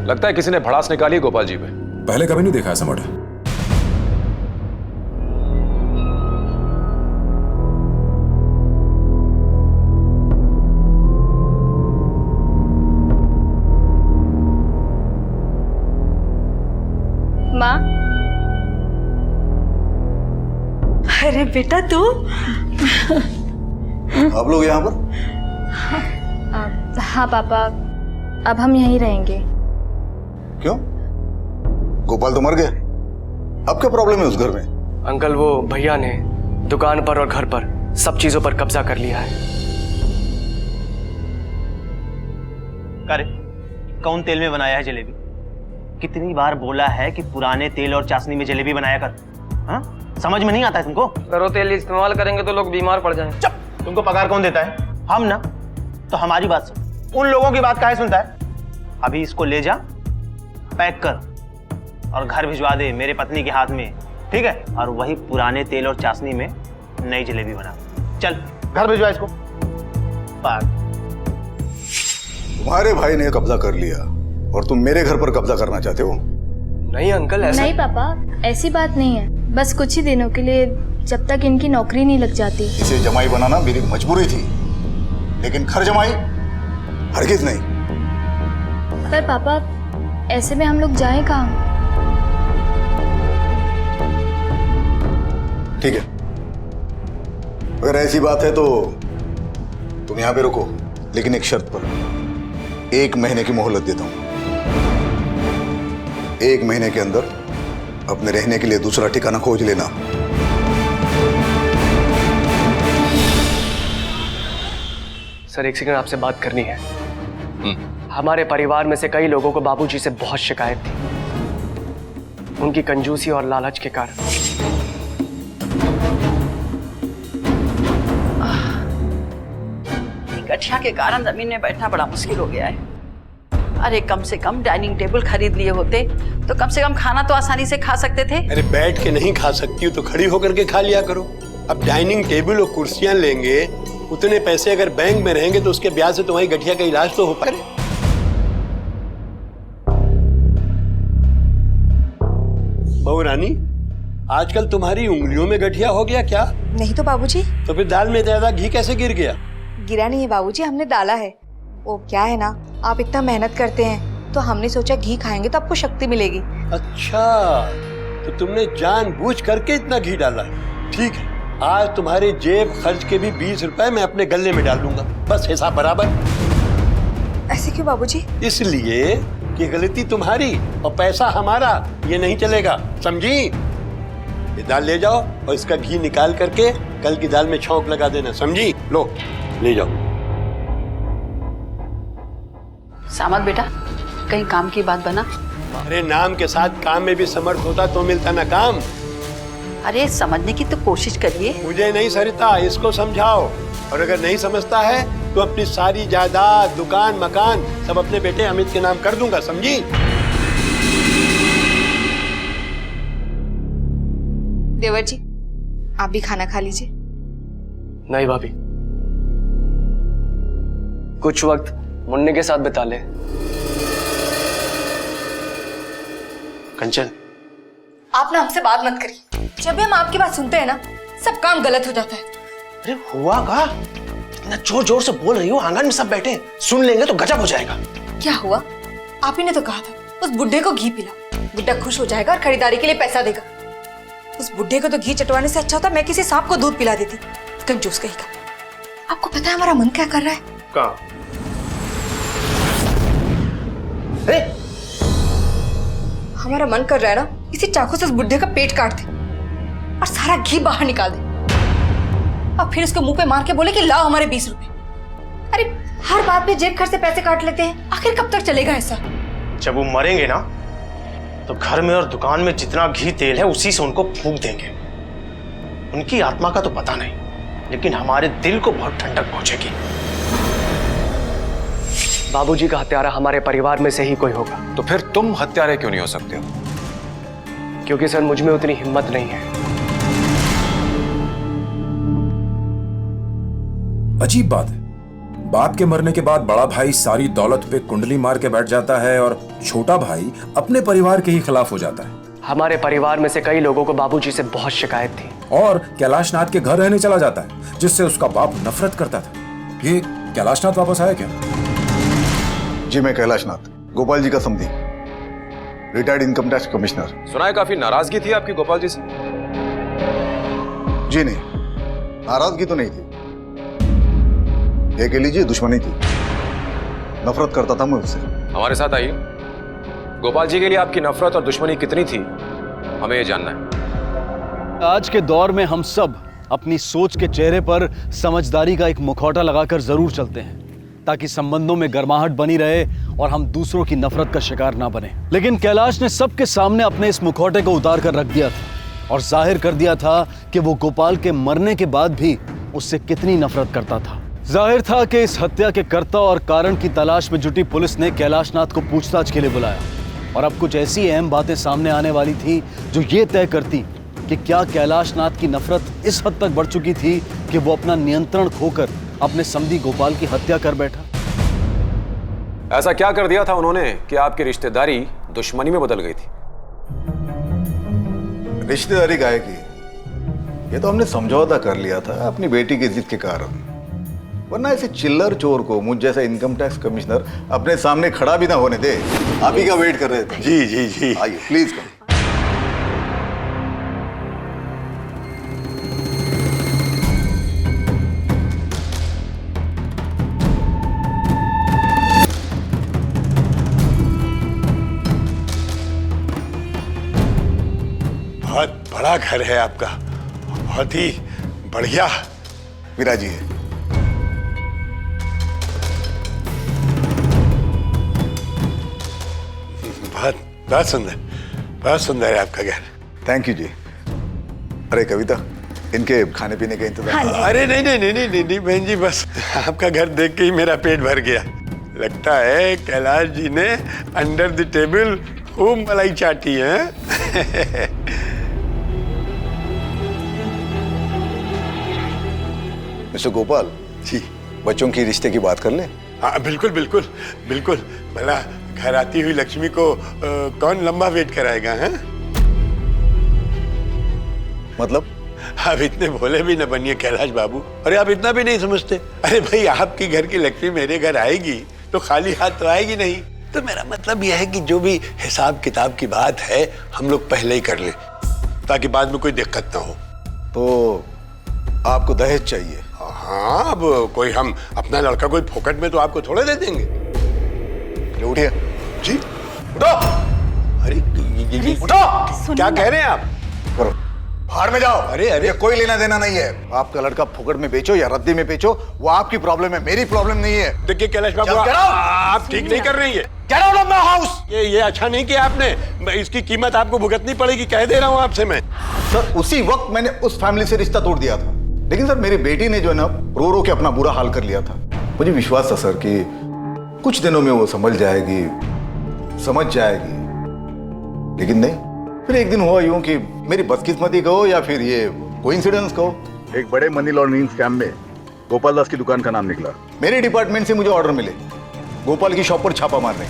लगता है किसी ने भड़ास निकाली गोपाल जी पे। पहले कभी नहीं देखा ऐसा मर्डर। माँ। अरे बेटा तू। आप लोग यहाँ पर? हाँ पापा, अब हम यहीं रहेंगे। क्यों? गोपाल तो मर गया, अब क्या प्रॉब्लम है उस घर में? अंकल, वो भैया ने दुकान पर और घर पर सब चीजों पर कब्जा कर लिया है। अरे कौन तेल में बनाया है जलेबी? कितनी बार बोला है कि पुराने तेल और चाशनी में जलेबी बनाया कर। हाँ, समझ में नहीं आता है तुमको? करो तेल इस्तेमाल करेंगे तो लोग बीमार पड़ जाएंगे। चुप! तुमको पगार कौन देता है? हम ना। तो हमारी बात सुन, उन लोगों की बात काहे सुनता है? अभी इसको ले जा, पैक कर और घर भिजवा दे मेरे पत्नी के हाथ में, ठीक है? और वही पुराने तेल और चाशनी में नई जलेबी बना। चल घर भिजवा इसको। तुम्हारे भाई ने कब्जा कर लिया और तुम मेरे घर पर कब्जा करना चाहते हो? नहीं अंकल, ऐसा नहीं पापा, ऐसी बात नहीं है। बस कुछ ही दिनों के लिए, जब तक इनकी नौकरी नहीं लग जाती। इसे जमाई बनाना मेरी मजबूरी थी, लेकिन घर जमाई हरगिज नहीं। पर पापा, ऐसे में हम लोग जाएं कहाँ? ठीक है, अगर ऐसी बात है तो तुम यहां पे रुको, लेकिन एक शर्त पर। 1 महीने की मोहलत देता हूं। 1 महीने के अंदर अपने रहने के लिए दूसरा ठिकाना खोज लेना। सर, एक सेकंड आपसे बात करनी है। हमारे परिवार में से कई लोगों को बाबूजी से बहुत शिकायत थी, उनकी कंजूसी और लालच के कारण। गठिया के कारण जमीन में बैठना बड़ा मुश्किल हो गया है। अरे कम से कम डाइनिंग टेबल खरीद लिए होते तो कम से कम खाना तो आसानी से खा सकते थे। अरे बैठ के नहीं खा सकती हो तो खड़ी होकर के खा लिया करो। अब डाइनिंग टेबल और कुर्सियां लेंगे, उतने पैसे अगर बैंक में रहेंगे तो उसके ब्याज से तुम्हारी गठिया का इलाज तो हो पाए। बहू रानी, आजकल तुम्हारी उंगलियों में गठिया हो गया क्या? नहीं तो बाबूजी। तो फिर दाल में ज्यादा घी कैसे गिर गया? गिरा नहीं है बाबूजी, हमने डाला है। वो क्या है ना, आप इतना मेहनत करते हैं तो हमने सोचा घी खाएंगे तो आपको शक्ति मिलेगी। अच्छा, तो तुमने जानबूझ करके इतना घी डाला है। ठीक है, आज तुम्हारे जेब खर्च के भी 20 रुपए मैं अपने गले में डाल दूंगा, बस हिसाब बराबर। ऐसे क्यों बाबूजी? इसलिए कि गलती तुम्हारी और पैसा हमारा, ये नहीं चलेगा, समझी? ये दाल ले जाओ और इसका घी निकाल करके कल की दाल में छौंक लगा देना, समझी? लो ले जाओ। सामत बेटा, कहीं काम की बात बना? अरे नाम के साथ काम में भी समर्थ होता तो मिलता ना काम। अरे समझने की तो कोशिश करिए। मुझे नहीं सरिता, इसको समझाओ, और अगर नहीं समझता है तो अपनी सारी जायदाद, दुकान, मकान सब अपने बेटे अमित के नाम कर दूंगा, समझी? देवर जी, आप भी खाना खा लीजिए। नहीं भाभी, कुछ वक्त मुन्ने के साथ बिता ले। कंचन, आप ना हमसे बात मत करिए। जब भी हम आपकी बात सुनते हैं ना, सब काम गलत हो जाता है। अरे हुआ का? इतना जोर जोर से बोल रही हो, आंगन में सब बैठे, सुन लेंगे तो गजब हो जाएगा। क्या हुआ? आप ही ने तो कहा था उस बुड्ढे को घी पिला, बुड्ढा खुश हो जाएगा और खरीदारी के लिए पैसा देगा। उस बुड्ढे को तो घी चटवाने से अच्छा होता मैं किसी सांप को दूध पिला देती। कंजूस कहीं का। आपको पता है हमारा मन क्या कर रहा है? कहाँ? हमारा मन कर रहा है ना इसी चाकू से उस बुड्ढे का पेट काट दे और सारा घी बाहर निकाल दे, अब फिर उसके मुंह पे मार के बोले कि लाओ हमारे 20 रुपए। अरे हर बात पे जेब खर्च से पैसे काट लेते हैं, आखिर कब तक चलेगा ऐसा? जब वो मरेंगे ना तो घर में और दुकान में जितना घी तेल है उसी से उनको फूंक देंगे। उनकी आत्मा का तो पता नहीं, लेकिन हमारे दिल को बहुत ठंडक पहुंचेगी। बाबूजी का हत्यारा हमारे परिवार में से ही कोई होगा। तो फिर तुम हत्यारे क्यों नहीं हो सकते हो? क्योंकि सर मुझ में उतनी हिम्मत नहीं है। अजीब बात है, बाप के मरने के बाद बड़ा भाई सारी दौलत पे कुंडली मार के बैठ जाता है और छोटा भाई अपने परिवार के ही खिलाफ हो जाता है। हमारे परिवार में से कई लोगों को बाबूजी से बहुत शिकायत थी। और कैलाशनाथ के घर रहने चला जाता है, जिससे उसका बाप नफरत करता था। ये कैलाशनाथ वापस आया क्या? जी मैं कैलाशनाथ, गोपाल जी का समधी, रिटायर्ड इनकम टैक्स कमिश्नर। सुना है काफी नाराजगी थी आपकी गोपाल जी से? जी नहीं, नाराजगी तो नहीं थी, ये कह लीजिए दुश्मनी थी। नफरत करता था मैं उससे। हमारे साथ आइए। गोपाल जी के लिए आपकी नफरत और दुश्मनी कितनी थी, हमें ये जानना है। आज के दौर में हम सब अपनी सोच के चेहरे पर समझदारी का एक मुखौटा लगाकर जरूर चलते हैं, ताकि संबंधों में गर्माहट बनी रहे और हम दूसरों की नफरत का शिकार ना बने। लेकिन कैलाश ने सबके सामने अपने इस मुखौटे को उतार कर रख दिया था और जाहिर कर दिया था कि वो गोपाल के मरने के बाद भी उससे कितनी नफरत करता था। जाहिर था कि इस हत्या के कर्ता और कारण की तलाश में जुटी पुलिस ने कैलाशनाथ को पूछताछ के लिए बुलाया, और अब कुछ ऐसी अहम बातें सामने आने वाली थी जो ये तय करती कि क्या कैलाशनाथ की नफरत इस हद तक बढ़ चुकी थी कि वो अपना नियंत्रण खोकर अपने समधी गोपाल की हत्या कर बैठा। ऐसा क्या कर दिया था उन्होंने कि आपकी रिश्तेदारी दुश्मनी में बदल गई थी? रिश्तेदारी गाय की, ये तो हमने समझौता कर लिया था अपनी बेटी की जिद के कारण, वरना ऐसे चिल्लर चोर को मुझ जैसा इनकम टैक्स कमिश्नर अपने सामने खड़ा भी ना होने दे। आप ही का वेट कर रहे थे। जी जी जी, आइए प्लीज कम। बहुत बड़ा घर है आपका, बहुत ही बढ़िया। मीरा जी है। बहुत सुंदर, बहुत सुंदर है आपका घर। थैंक यू जी। अरे कविता, इनके खाने पीने का इंतजाम। अरे नहीं नहीं नहीं नहीं नहीं बहन जी, बस आपका घर देख के ही मेरा पेट भर गया। लगता है कैलाश जी ने अंडर द टेबल खूब मलाई चाटी है। मिस्टर गोपाल जी, बच्चों की रिश्ते की बात कर ले। हाँ बिल्कुल बिल्कुल बिल्कुल। भला घर आती हुई लक्ष्मी को कौन लंबा वेट कराएगा? हैं? मतलब? आप इतने भोले भी न बनिए कैलाश बाबू। अरे आप इतना भी नहीं समझते। अरे भाई, आपकी घर की लक्ष्मी मेरे घर आएगी तो खाली हाथ तो आएगी नहीं। तो मेरा मतलब यह है कि जो भी हिसाब किताब की बात है हम लोग पहले ही कर ले, ताकि बाद में कोई दिक्कत ना हो। तो आपको दहेज चाहिए? हाँ, अब कोई हम अपना लड़का कोई फोकट में तो आपको थोड़े दे देंगे। उठिए जी, उठो। अरे उठो, क्या कह रहे हैं आप? करो, बाहर में जाओ। अरे अरे, कोई लेना देना नहीं है। आपका लड़का फुकट में बेचो या रद्दी में बेचो, वो आपकी प्रॉब्लम है, मेरी प्रॉब्लम नहीं है। देखिए कैलाश बाबू, आप ठीक नहीं कर रही है। Get out of my house! ये अच्छा नहीं किया आपने। इसकी कीमत आपको भुगतनी पड़ेगी, कह दे रहा हूँ आपसे मैं। सर, उसी वक्त मैंने उस फैमिली से रिश्ता तोड़ दिया था, लेकिन सर मेरी बेटी ने जो है ना रो रो के अपना बुरा हाल कर लिया था। मुझे विश्वास था सर कि कुछ दिनों में वो समझ जाएगी, लेकिन नहीं। फिर एक दिन हुआ यूं कि मेरी बदकिस्मती कहो या फिर ये कोइंसिडेंस कहो, एक बड़े मनी लॉन्ड्रिंग स्कैम में गोपाल दास की दुकान का नाम निकला। मेरे डिपार्टमेंट से मुझे ऑर्डर मिले गोपाल की शॉप पर छापा मारने।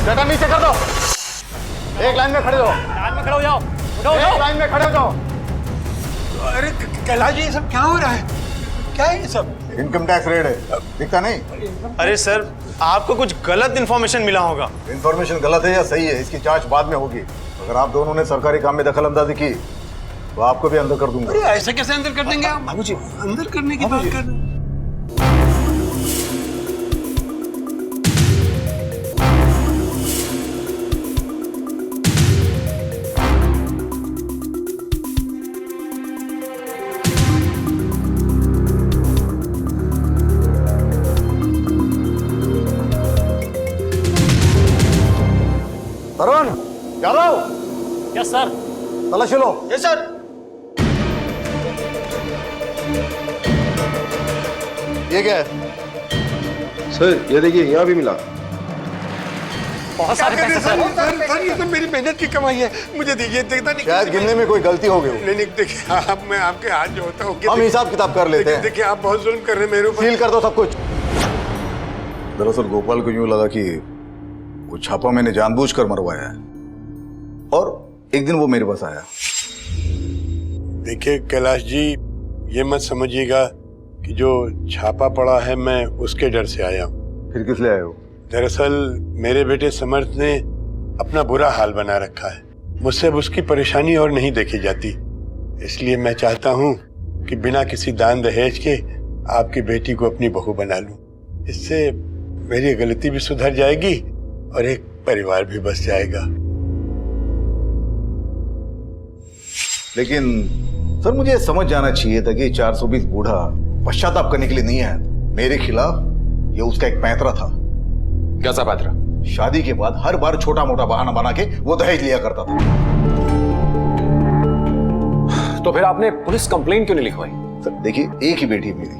शटर नीचे कर दो, एक लाइन में खड़े हो। लाइन में खड़े हो जाओ, उठो, एक लाइन में खड़े हो जाओ। अरे कैलाश जी, ये सब क्या हो रहा है? क्या है ये सब? इनकम टैक्स रेड है, दिखता नहीं? अरे सर, आपको कुछ गलत इन्फॉर्मेशन मिला होगा। इन्फॉर्मेशन गलत है या सही है, इसकी जांच बाद में होगी। अगर आप दोनों ने सरकारी काम में दखल अंदाजी की तो आपको भी अंदर कर दूंगा। अरे ऐसे कैसे अंदर कर देंगे आप? बाबूजी अंदर करने की बात कर रहे हैं। तरुण यादव। Yes sir. तलाशी लो। Yes sir. ये क्या है? सर ये देखिए यहाँ भी मिला। बहुत सारे पैसे सर। सर ये तो मेरी मेहनत की कमाई है, मुझे दीजिए। देखता नहीं शायद गिनने में कोई गलती हो गई हो। नहीं देखिए आप, मैं आपके हाथ जोड़ता हूँ। हम हिसाब किताब कर लेते हैं। देखिए आप बहुत जुल्म कर रहे हैं मेरे ऊपर। सील कर दो सब कुछ। दरअसल गोपाल को यूं लगा कि वो छापा मैंने जानबूझकर मरवाया है और एक दिन वो मेरे पास आया। देखिए कैलाश जी, ये मत समझिएगा कि जो छापा पड़ा है मैं उसके डर से आया हूँ। फिर किस लिए आए हो? दरअसल मेरे बेटे समर्थ ने अपना बुरा हाल बना रखा है। मुझसे अब उसकी परेशानी और नहीं देखी जाती, इसलिए मैं चाहता हूँ कि बिना किसी दान दहेज के आपकी बेटी को अपनी बहू बना लूं। इससे मेरी गलती भी सुधर जाएगी और एक परिवार भी बस जाएगा। लेकिन सर मुझे समझ जाना चाहिए था कि 420 बूढ़ा पश्चाताप करने के लिए नहीं आया। मेरे खिलाफ ये उसका एक पैंतरा था। कैसा पैंतरा? शादी के बाद हर बार छोटा मोटा बहाना बना के वो दहेज लिया करता था। तो फिर आपने पुलिस कंप्लेंट क्यों नहीं लिखवाई? सर देखिए एक ही बेटी मेरी,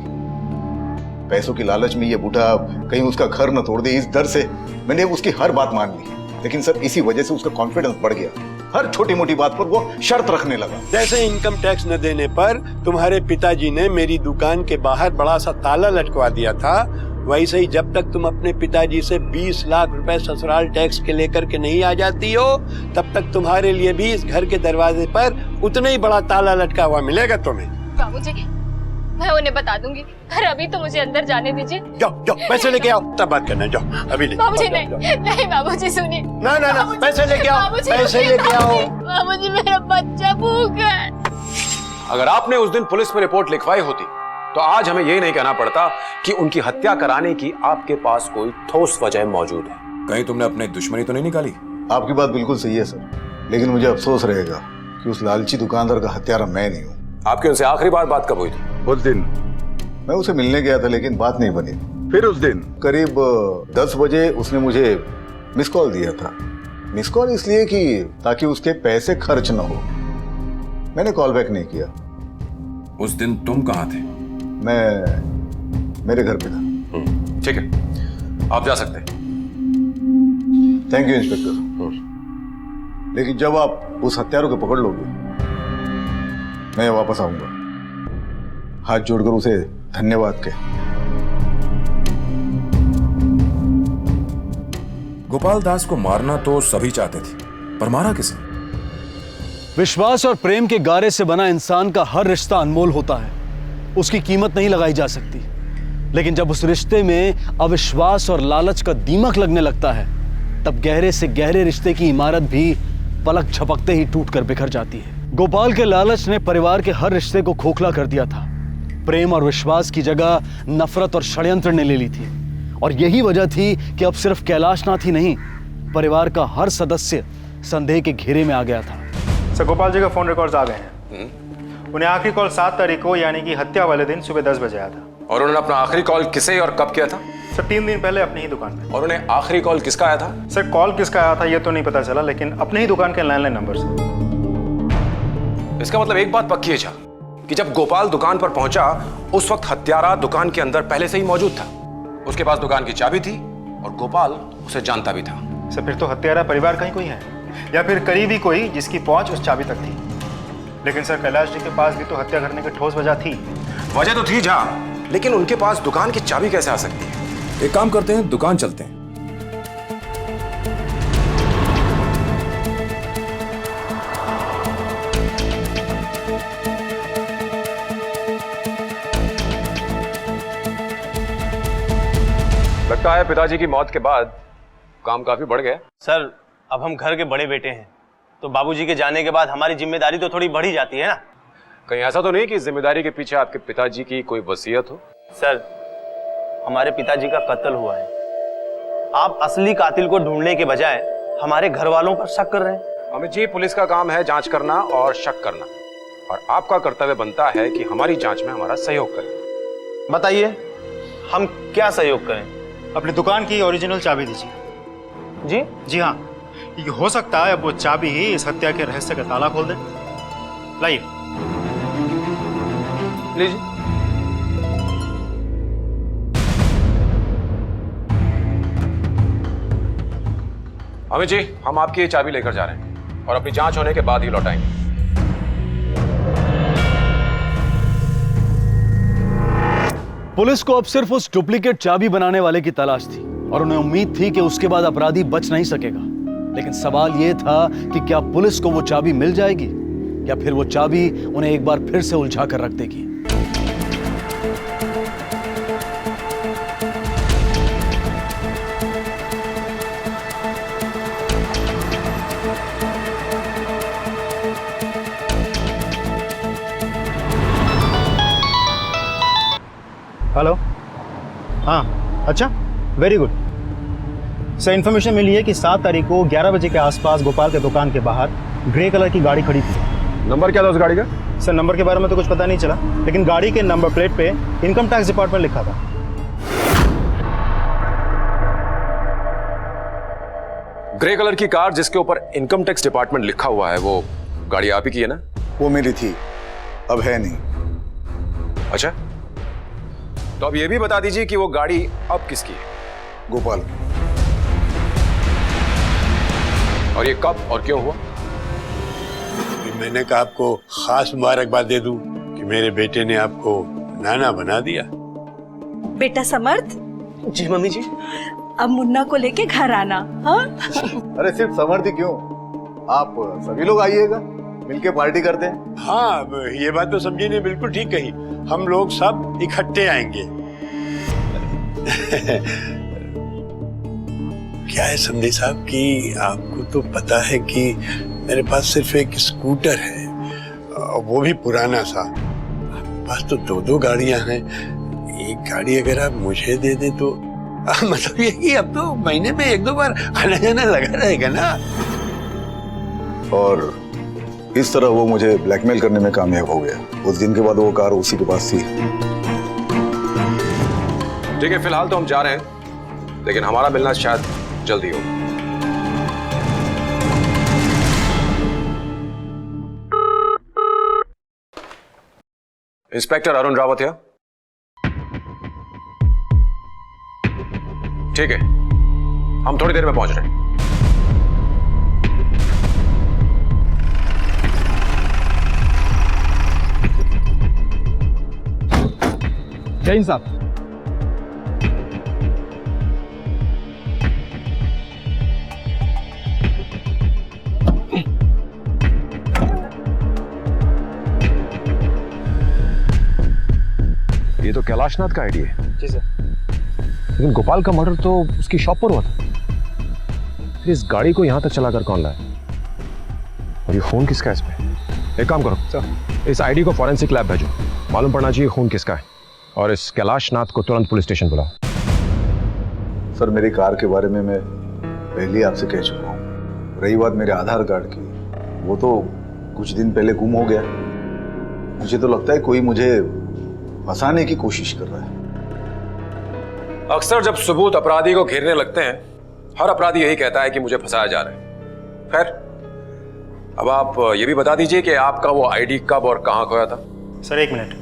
पैसों की लालच में ये बूढ़ा कहीं उसका घर न तोड़ दे, इस डर से मैंने उसकी हर बात मान ली। लेकिन सर इसी वजह से उसका कॉन्फिडेंस बढ़ गया, हर छोटी मोटी बात पर वो शर्त रखने लगा। जैसे इनकम टैक्स न देने पर तुम्हारे पिताजी ने मेरी दुकान के बाहर बड़ा सा ताला लटकवा दिया था, वैसे ही जब तक तुम अपने पिताजी से 20 लाख रुपए ससुराल टैक्स के लेकर के नहीं आ जाती हो, तब तक तुम्हारे लिए भी इस घर के दरवाजे पर उतना ही बड़ा ताला लटका हुआ मिलेगा तुम्हें। बाबूजी मैं उन्हें बता दूंगी, पर अभी तो मुझे अंदर जाने दीजिए। जाओ जाओ पैसे लेके आओ, तब बात करना। जाओ अभी ले। बाबूजी नहीं बाबूजी सुनिए। ना ना ना पैसे लेके आओ, पैसे लेके आओ। बाबूजी मेरा बच्चा भूखा है। अगर आपने उस दिन पुलिस में रिपोर्ट लिखवाई होती तो आज हमें यही नहीं कहना पड़ता कि उनकी हत्या कराने की आपके पास कोई ठोस वजह मौजूद है। कहीं तुमने अपनी दुश्मनी तो नहीं निकाली? आपकी बात बिल्कुल सही है सर, लेकिन मुझे अफसोस रहेगा कि उस लालची दुकानदार का हत्यारा मैं नहीं हूँ। आपकी उनसे आखिरी बार बात कब हुई थी? उस दिन मैं उसे मिलने गया था लेकिन बात नहीं बनी। फिर उस दिन करीब 10 बजे उसने मुझे मिस कॉल दिया था। मिस कॉल इसलिए कि ताकि उसके पैसे खर्च न हो। मैंने कॉल बैक नहीं किया। उस दिन तुम कहाँ थे? मैं मेरे घर पे था। ठीक है आप जा सकते हैं। Thank you inspector. लेकिन जब आप उस हत्यारों को पकड़ लोगे मैं वापस आऊंगा, हाथ जोड़कर उसे धन्यवाद कह। गोपाल दास को मारना तो सभी चाहते थे, पर मारा किसे? विश्वास और प्रेम के गारे से बना इंसान का हर रिश्ता अनमोल होता है, उसकी कीमत नहीं लगाई जा सकती। लेकिन जब उस रिश्ते में अविश्वास और लालच का दीमक लगने लगता है, तब गहरे से गहरे रिश्ते की इमारत भी पलक झपकते ही टूटकर बिखर जाती है। गोपाल के लालच ने परिवार के हर रिश्ते को खोखला कर दिया था। प्रेम और विश्वास की जगह नफरत और षड्यंत्र ने ले ली थी, और यही वजह थी कि अब सिर्फ कैलाशनाथ ही नहीं, परिवार का हर सदस्य संदेह के घेरे में आ गया था। सर गोपाल जी का फोन रिकॉर्ड्स आ गए हैं। उन्हें आखिरी कॉल 7 तारीख को यानी कि हत्या वाले दिन सुबह 10 बजे आया था। और उन्होंने अपना आखिरी कॉल किसे और कब किया था? सर 3 दिन पहले अपनी ही दुकान पे। और उन्हें आखिरी कॉल किसका आया था? सर कॉल किसका आया था ये तो नहीं पता चला, लेकिन अपने ही दुकान के लैंडलाइन नंबर से। इसका मतलब एक बात पक्की है जा कि जब गोपाल दुकान पर पहुंचा उस वक्त हत्यारा दुकान के अंदर पहले से ही मौजूद था। उसके पास दुकान की चाबी थी और गोपाल उसे जानता भी था। सर फिर तो हत्यारा परिवार का ही कोई है, या फिर करीबी कोई जिसकी पहुंच उस चाबी तक थी। लेकिन सर कैलाश जी के पास भी तो हत्या करने की ठोस वजह थी। वजह तो थी जा, लेकिन उनके पास दुकान की चाबी कैसे आ सकती है? एक काम करते हैं, दुकान चलते हैं। लगता है पिताजी की मौत के बाद काम काफी बढ़ गया। सर अब हम घर के बड़े बेटे हैं, तो बाबूजी के जाने के बाद हमारी जिम्मेदारी तो थोड़ी बढ़ ही जाती है ना। कहीं ऐसा तो नहीं कि जिम्मेदारी के पीछे आपके पिताजी की कोई वसीयत हो? सर, हमारे पिताजी का कत्ल हुआ है। आप असली कातिल को ढूंढने के बजाय हमारे घर वालों पर शक कर रहे हैं। अमित जी, पुलिस का काम है जांच करना और शक करना, और आपका कर्तव्य बनता है कि हमारी जांच में हमारा सहयोग करें। बताइए, हम क्या सहयोग करें? अपनी दुकान की ओरिजिनल चाबी दीजिए। जी? जी हाँ, ये हो सकता है अब वो चाबी ही इस हत्या के रहस्य का ताला खोल दे। लाइए। लीजिए। अमित जी, हम आपकी ये चाबी लेकर जा रहे हैं और अपनी जांच होने के बाद ही लौटाएंगे। पुलिस को अब सिर्फ उस डुप्लीकेट चाबी बनाने वाले की तलाश थी और उन्हें उम्मीद थी कि उसके बाद अपराधी बच नहीं सकेगा। लेकिन सवाल यह था कि क्या पुलिस को वो चाबी मिल जाएगी या फिर वो चाबी उन्हें एक बार फिर से उलझा कर रख देगी। हेलो। हाँ, अच्छा, वेरी गुड सर। इन्फॉर्मेशन मिली है कि 7 तारीख को 11 बजे के आसपास गोपाल के दुकान के बाहर ग्रे कलर की गाड़ी खड़ी थी। नंबर क्या था उस गाड़ी का? सर, नंबर के बारे में तो कुछ पता नहीं चला, लेकिन गाड़ी के नंबर प्लेट पे इनकम टैक्स डिपार्टमेंट लिखा था। ग्रे कलर की कार जिसके ऊपर इनकम टैक्स डिपार्टमेंट लिखा हुआ है, वो गाड़ी आप ही की है ना? वो मेरी थी, अब है नहीं। अच्छा, तो अब ये भी बता दीजिए कि वो गाड़ी अब किसकी है? गोपाल। और ये कब और क्यों हुआ? मैंने कहा आपको खास मुबारकबाद दे दूं कि मेरे बेटे ने आपको नाना बना दिया। बेटा समर्थ। जी मम्मी जी। अब मुन्ना को लेके घर आना। हाँ? अरे सिर्फ समर्थ ही क्यों, आप सभी लोग आइएगा, मिलके पार्टी करते हैं। हाँ, ये बात तो समझी ने बिल्कुल ठीक कही, हम लोग सब इकट्ठे आएंगे। क्या है समझे साहब कि आपको तो पता है कि मेरे पास सिर्फ एक स्कूटर है, वो भी पुराना सा। आपके पास तो 2-2 गाड़ियां हैं, एक गाड़ी अगर आप मुझे दे दे तो मतलब ये कि अब तो महीने में 1-2 बार आना जाना लगा रहेगा ना। और इस तरह वो मुझे ब्लैकमेल करने में कामयाब हो गया। उस दिन के बाद वो कार उसी के पास थी। ठीक है, फिलहाल तो हम जा रहे हैं, लेकिन हमारा मिलना शायद जल्दी होगा। इंस्पेक्टर अरुण रावत है? ठीक है, हम थोड़ी देर में पहुंच रहे हैं। जैन साहब, ये तो कैलाशनाथ का आईडी है। जी सर। लेकिन गोपाल का मर्डर तो उसकी शॉप पर हुआ था। फिर इस गाड़ी को यहां तक चलाकर कौन लाया? और ये खून किसका है इस पे? एक काम करो सर, इस आईडी को फॉरेंसिक लैब भेजो, मालूम पड़ना चाहिए खून किसका है, और इस कैलाशनाथ को तुरंत पुलिस स्टेशन बुलाओ। सर, मेरी कार के बारे में मैं पहले ही आपसे कह चुका हूँ। रही बात मेरे आधार कार्ड की, वो तो कुछ दिन पहले गुम हो गया। मुझे तो लगता है कोई मुझे फंसाने की कोशिश कर रहा है। अक्सर जब सबूत अपराधी को घेरने लगते हैं, हर अपराधी यही कहता है कि मुझे फंसाया जा रहा है। खैर, अब आप ये भी बता दीजिए कि आपका वो आईडी कब और कहां खोया था? Sir, 1 minute.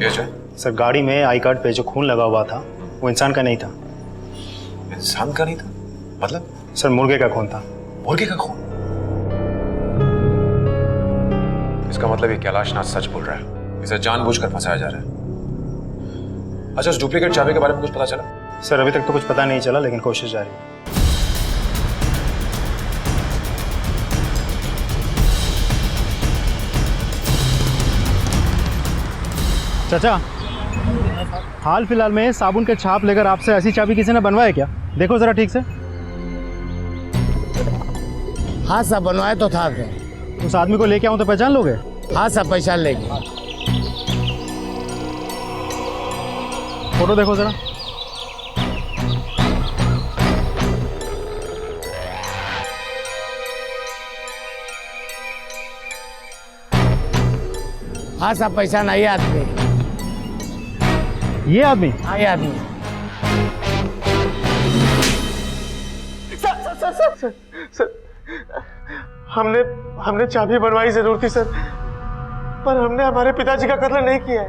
ये सर, गाड़ी में आई कार्ड पे जो खून लगा हुआ था वो इंसान का नहीं था। इंसान का नहीं था? मतलब? सर, मुर्गे का खून था। मुर्गे का खून? इसका मतलब ये कैलाशनाथ सच बोल रहा है, इसे जानबूझकर फंसाया जा रहा है। अच्छा, उस डुप्लीकेट चाबी के बारे में कुछ पता चला? सर, अभी तक तो कुछ पता नहीं चला, लेकिन कोशिश जारी है। चाचा, हाल फिलहाल में साबुन के छाप लेकर आपसे ऐसी चाबी किसी ने बनवाया क्या? देखो जरा ठीक से। हाँ साहब, बनवाया तो था सर। उस आदमी को लेके आऊं तो पहचान लोगे? हाँ साहब, पहचान लेंगे। फोटो देखो जरा। हाँ साहब, पहचान आई आदमी। ये आदमी? हाँ, ये आदमी। सर, हमने चाबी बनवाई जरूर थी सर, पर हमने हमारे पिताजी का कत्ल नहीं किया है।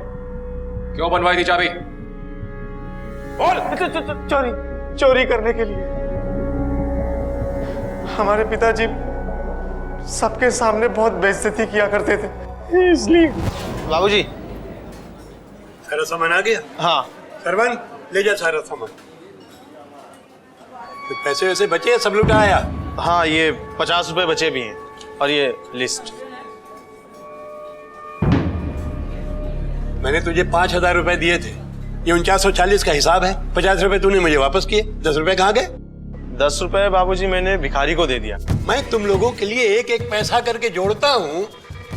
क्यों बनवाई थी चाबी? चोरी करने के लिए। हमारे पिताजी सबके सामने बहुत बेइज्जती किया करते थे, इसलिए। बाबूजी, सारा सामान आ गया? हाँ। सरवन, ले जा सारा सामान। तो पैसे वैसे बचे, सब लुटा आया? हाँ, ये 50 रुपए बचे भी हैं और ये लिस्ट। मैंने तुझे 5,000 रुपए दिए थे, ये 4940 का हिसाब है। 50 रुपए तूने मुझे वापस किए, 10 रुपए कहाँ गए? 10 रुपए बाबूजी मैंने भिखारी को दे दिया। मैं तुम लोगों के लिए एक एक पैसा करके जोड़ता हूँ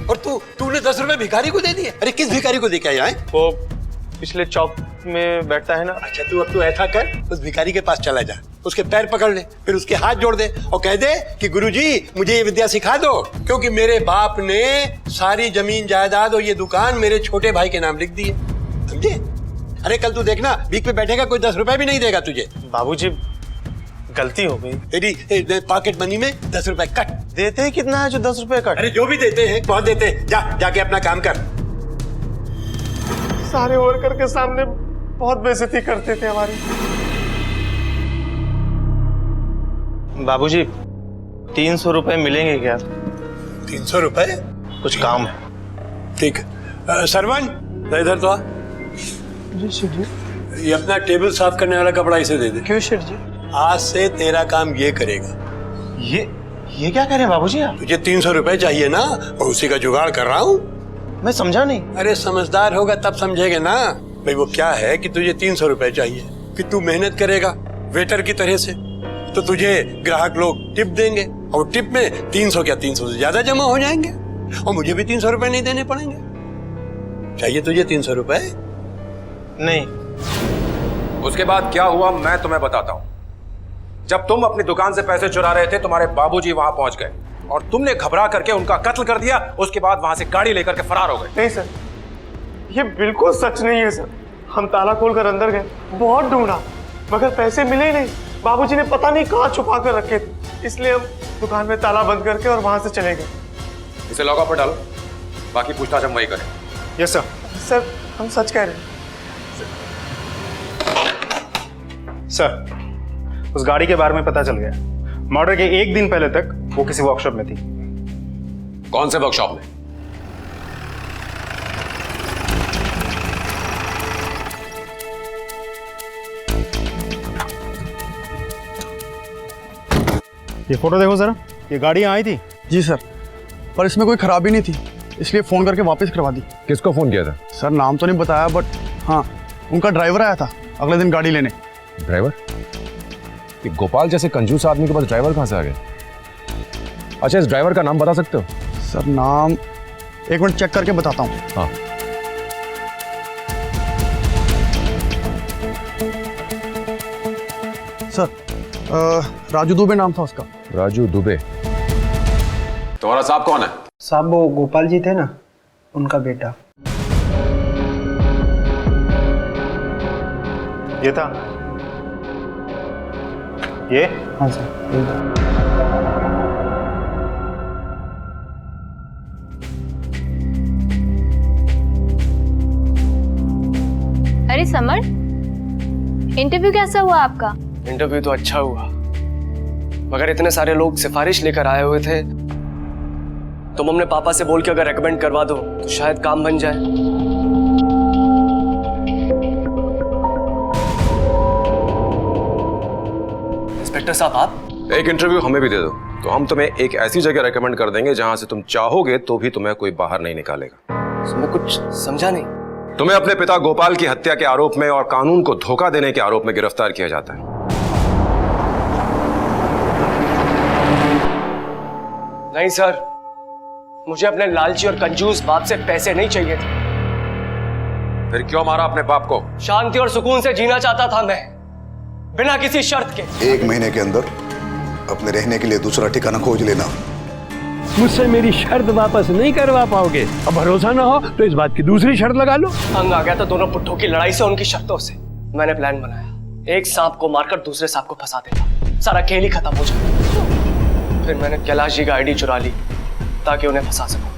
और तूने 10 रुपए भिखारी को दे दिए। अरे किस भिखारी को दे के आया है? वो पिछले चौक में बैठता है ना। अच्छा, तू अब तो ऐसा कर, उस भिखारी के पास चला जा, उसके पैर पकड़ ले, फिर उसके हाथ जोड़ दे और कह दे कि गुरुजी मुझे ये विद्या सिखा दो, क्योंकि मेरे बाप ने सारी जमीन जायदाद और ये दुकान मेरे छोटे भाई के नाम लिख दी है, समझे? अरे कल तू देखना, बीक पे बैठेगा, कोई 10 रुपए भी नहीं देगा तुझे। बाबूजी, गलती हो गई। तेरी पॉकेट मनी में 10 रुपए कट। देते ही कितना है जो 10 रुपए कट? अरे जो भी देते हैं बहुत देते हैं, जाके अपना काम कर। सारे वर्कर के सामने बहुत बेइज्जती करते थे हमारी। बाबूजी, 300 रुपए मिलेंगे क्या? 300 रुपए? कुछ काम है। ठीक है। सरवन, इधर तो आ। जी शेठ जी। ये अपना टेबल साफ करने वाला कपड़ा इसे दे दे। क्यों शेठ जी? आज से तेरा काम ये करेगा। ये क्या कह रहे हैं बाबूजी आप? तुझे 300 रुपए चाहिए ना, और उसी का जुगाड़ कर रहा हूँ। मैं समझा नहीं। अरे समझदार होगा तब समझेगा ना। भाई वो क्या है कि तुझे 300 रुपए चाहिए कि तू मेहनत करेगा वेटर की तरह से, तो तुझे ग्राहक लोग टिप देंगे और टिप में 300 क्या 300 से ज्यादा जमा हो जाएंगे और मुझे भी 300 रुपए नहीं देने पड़ेंगे। चाहिए तुझे 300 रुपए? नहीं। उसके बाद क्या हुआ मैं तुम्हें बताता हूं। जब तुम अपनी दुकान से पैसे चुरा रहे थे, तुम्हारे बाबूजी वहां पहुंच गए और तुमने घबरा करके उनका कत्ल कर दिया। उसके बाद वहां से गाड़ी लेकर के फरार हो गए। नहीं सर, ये बिल्कुल सच नहीं है सर। हम ताला खोलकर अंदर गए, बहुत ढूंढा, मगर पैसे मिले ही नहीं। बाबूजी ने पता नहीं कहाँ छुपा कर रखे थे, इसलिए हम दुकान में ताला बंद करके और वहां से चले गए। इसे लॉकअप पर डालो, बाकी पूछताछ हम वही करें। Yes sir. सर, हम सच कह रहे हैं। सर, उस गाड़ी के बारे में पता चल गया। मर्डर के 1 दिन पहले तक वो किसी वर्कशॉप में थी। कौन से वर्कशॉप में? ये फोटो देखो जरा, ये गाड़ी यहाँ आई थी। जी सर, पर इसमें कोई खराबी नहीं थी, इसलिए फोन करके वापस करवा दी। किसको फोन किया था? सर नाम तो नहीं बताया, बट हाँ, उनका ड्राइवर आया था अगले दिन गाड़ी लेने। ड्राइवर? ये गोपाल जैसे कंजूस आदमी के पास ड्राइवर कहां से आ गया? अच्छा, इस ड्राइवर का नाम बता सकते हो? सर नाम 1 मिनट चेक करके बताता हूँ। हाँ। सर राजू दुबे नाम था उसका। राजू दुबे? तुम्हारा साहब कौन है? साहब वो गोपाल जी थे ना, उनका बेटा। ये था ये? हाँ सर। अरे समर, इंटरव्यू कैसा हुआ आपका? इंटरव्यू तो अच्छा हुआ, मगर इतने सारे लोग सिफारिश लेकर आए हुए थे। तुम अपने पापा से बोल के अगर रेकमेंड करवा दो तो शायद काम बन जाए। इंस्पेक्टर साहब, आप एक इंटरव्यू हमें भी दे दो, तो हम तुम्हें एक ऐसी जगह रेकमेंड कर देंगे जहां से तुम चाहोगे तो भी तुम्हें कोई बाहर नहीं निकालेगा। मैं कुछ समझा नहीं। तुम्हें अपने पिता गोपाल की हत्या के आरोप में और कानून को धोखा देने के आरोप में गिरफ्तार किया जाता है। नहीं सर, मुझे अपने लालची और कंजूस बाप से पैसे नहीं चाहिए थे। फिर क्यों मारा अपने बाप को? शांति और सुकून से जीना चाहता था मैं, बिना किसी शर्त के। 1 महीने के अंदर अपने रहने के लिए दूसरा ठिकाना खोज लेना। मुझसे मेरी शर्त वापस नहीं करवा पाओगे? अब भरोसा ना हो तो इस बात की दूसरी शर्त लगा लो। तंग आ गया था दोनों पुट्ठों की लड़ाई से, उनकी शर्तों से। मैंने प्लान बनाया, एक सांप को मारकर दूसरे सांप को फंसा देता, सारा खेल ही खत्म हो जाता। फिर मैंने कैलाश जी का आईडी चुरा ली ताकि उन्हें फंसा सकूं,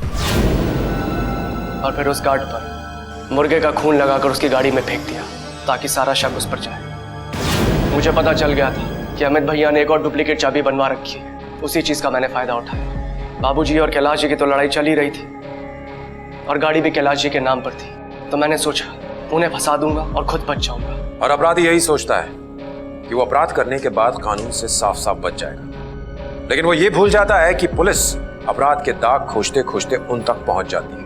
और फिर उस गार्ड पर मुर्गे का खून लगाकर उसकी गाड़ी में फेंक दिया ताकि सारा शक उस पर जाए। मुझे पता चल गया था कि अमित भैया ने एक और डुप्लीकेट चाबी बनवा रखी है, उसी चीज का मैंने फायदा उठाया। बाबूजी और कैलाश जी की तो लड़ाई चल ही रही थी और गाड़ी भी कैलाश जी के नाम पर थी, तो मैंने सोचा उन्हें फंसा दूंगा और खुद बच जाऊंगा। और अपराधी यही सोचता है कि वो अपराध करने के बाद कानून से साफ साफ बच जाएगा, लेकिन वो ये भूल जाता है कि पुलिस अपराध के दाग खोजते खोजते उन तक पहुंच जाती है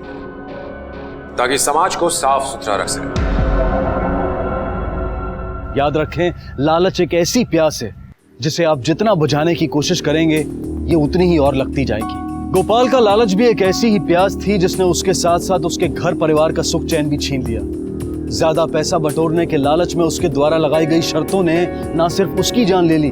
ताकि समाज को साफ सुथरा रख सके। याद रखें, लालच एक ऐसी प्यास है जिसे आप जितना बुझाने की कोशिश करेंगे ये उतनी ही और लगती जाएगी। गोपाल का लालच भी एक ऐसी ही प्यास थी जिसने उसके साथ साथ उसके घर परिवार का सुख चैन भी छीन लिया। ज्यादा पैसा बटोरने के लालच में उसके द्वारा लगाई गई शर्तों ने न सिर्फ उसकी जान ले ली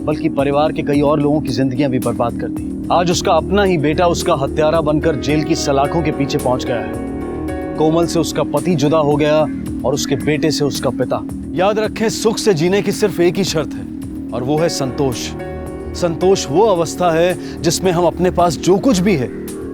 बल्कि परिवार के कई और लोगों की जिंदगियां भी बर्बाद कर दी। आज उसका अपना ही बेटा उसका हत्यारा बनकर जेल की सलाखों के पीछे पहुंच गया है। कोमल से उसका पति जुदा हो गया और उसके बेटे से उसका पिता। याद रखें, सुख से जीने की सिर्फ एक ही शर्त है और वो है संतोष। संतोष वो अवस्था है जिसमें हम अपने पास जो कुछ भी है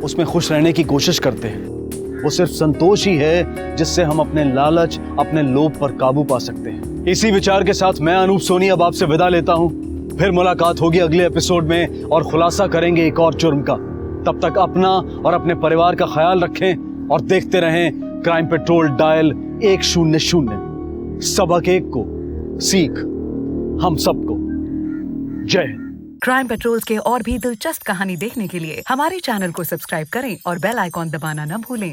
उसमें खुश रहने की कोशिश करते हैं। वो सिर्फ संतोष ही है जिससे हम अपने लालच, अपने लोभ पर काबू पा सकते हैं। इसी विचार के साथ मैं अनूप सोनी अब आपसे विदा लेता हूं। फिर मुलाकात होगी अगले एपिसोड में और खुलासा करेंगे एक और जुर्म का। तब तक अपना और अपने परिवार का ख्याल रखें और देखते रहें क्राइम पेट्रोल डायल 100। सबक एक को सीख हम सबको। जय हिंद। क्राइम पेट्रोल के और भी दिलचस्प कहानी देखने के लिए हमारे चैनल को सब्सक्राइब करें और बेल आइकॉन दबाना न भूलें।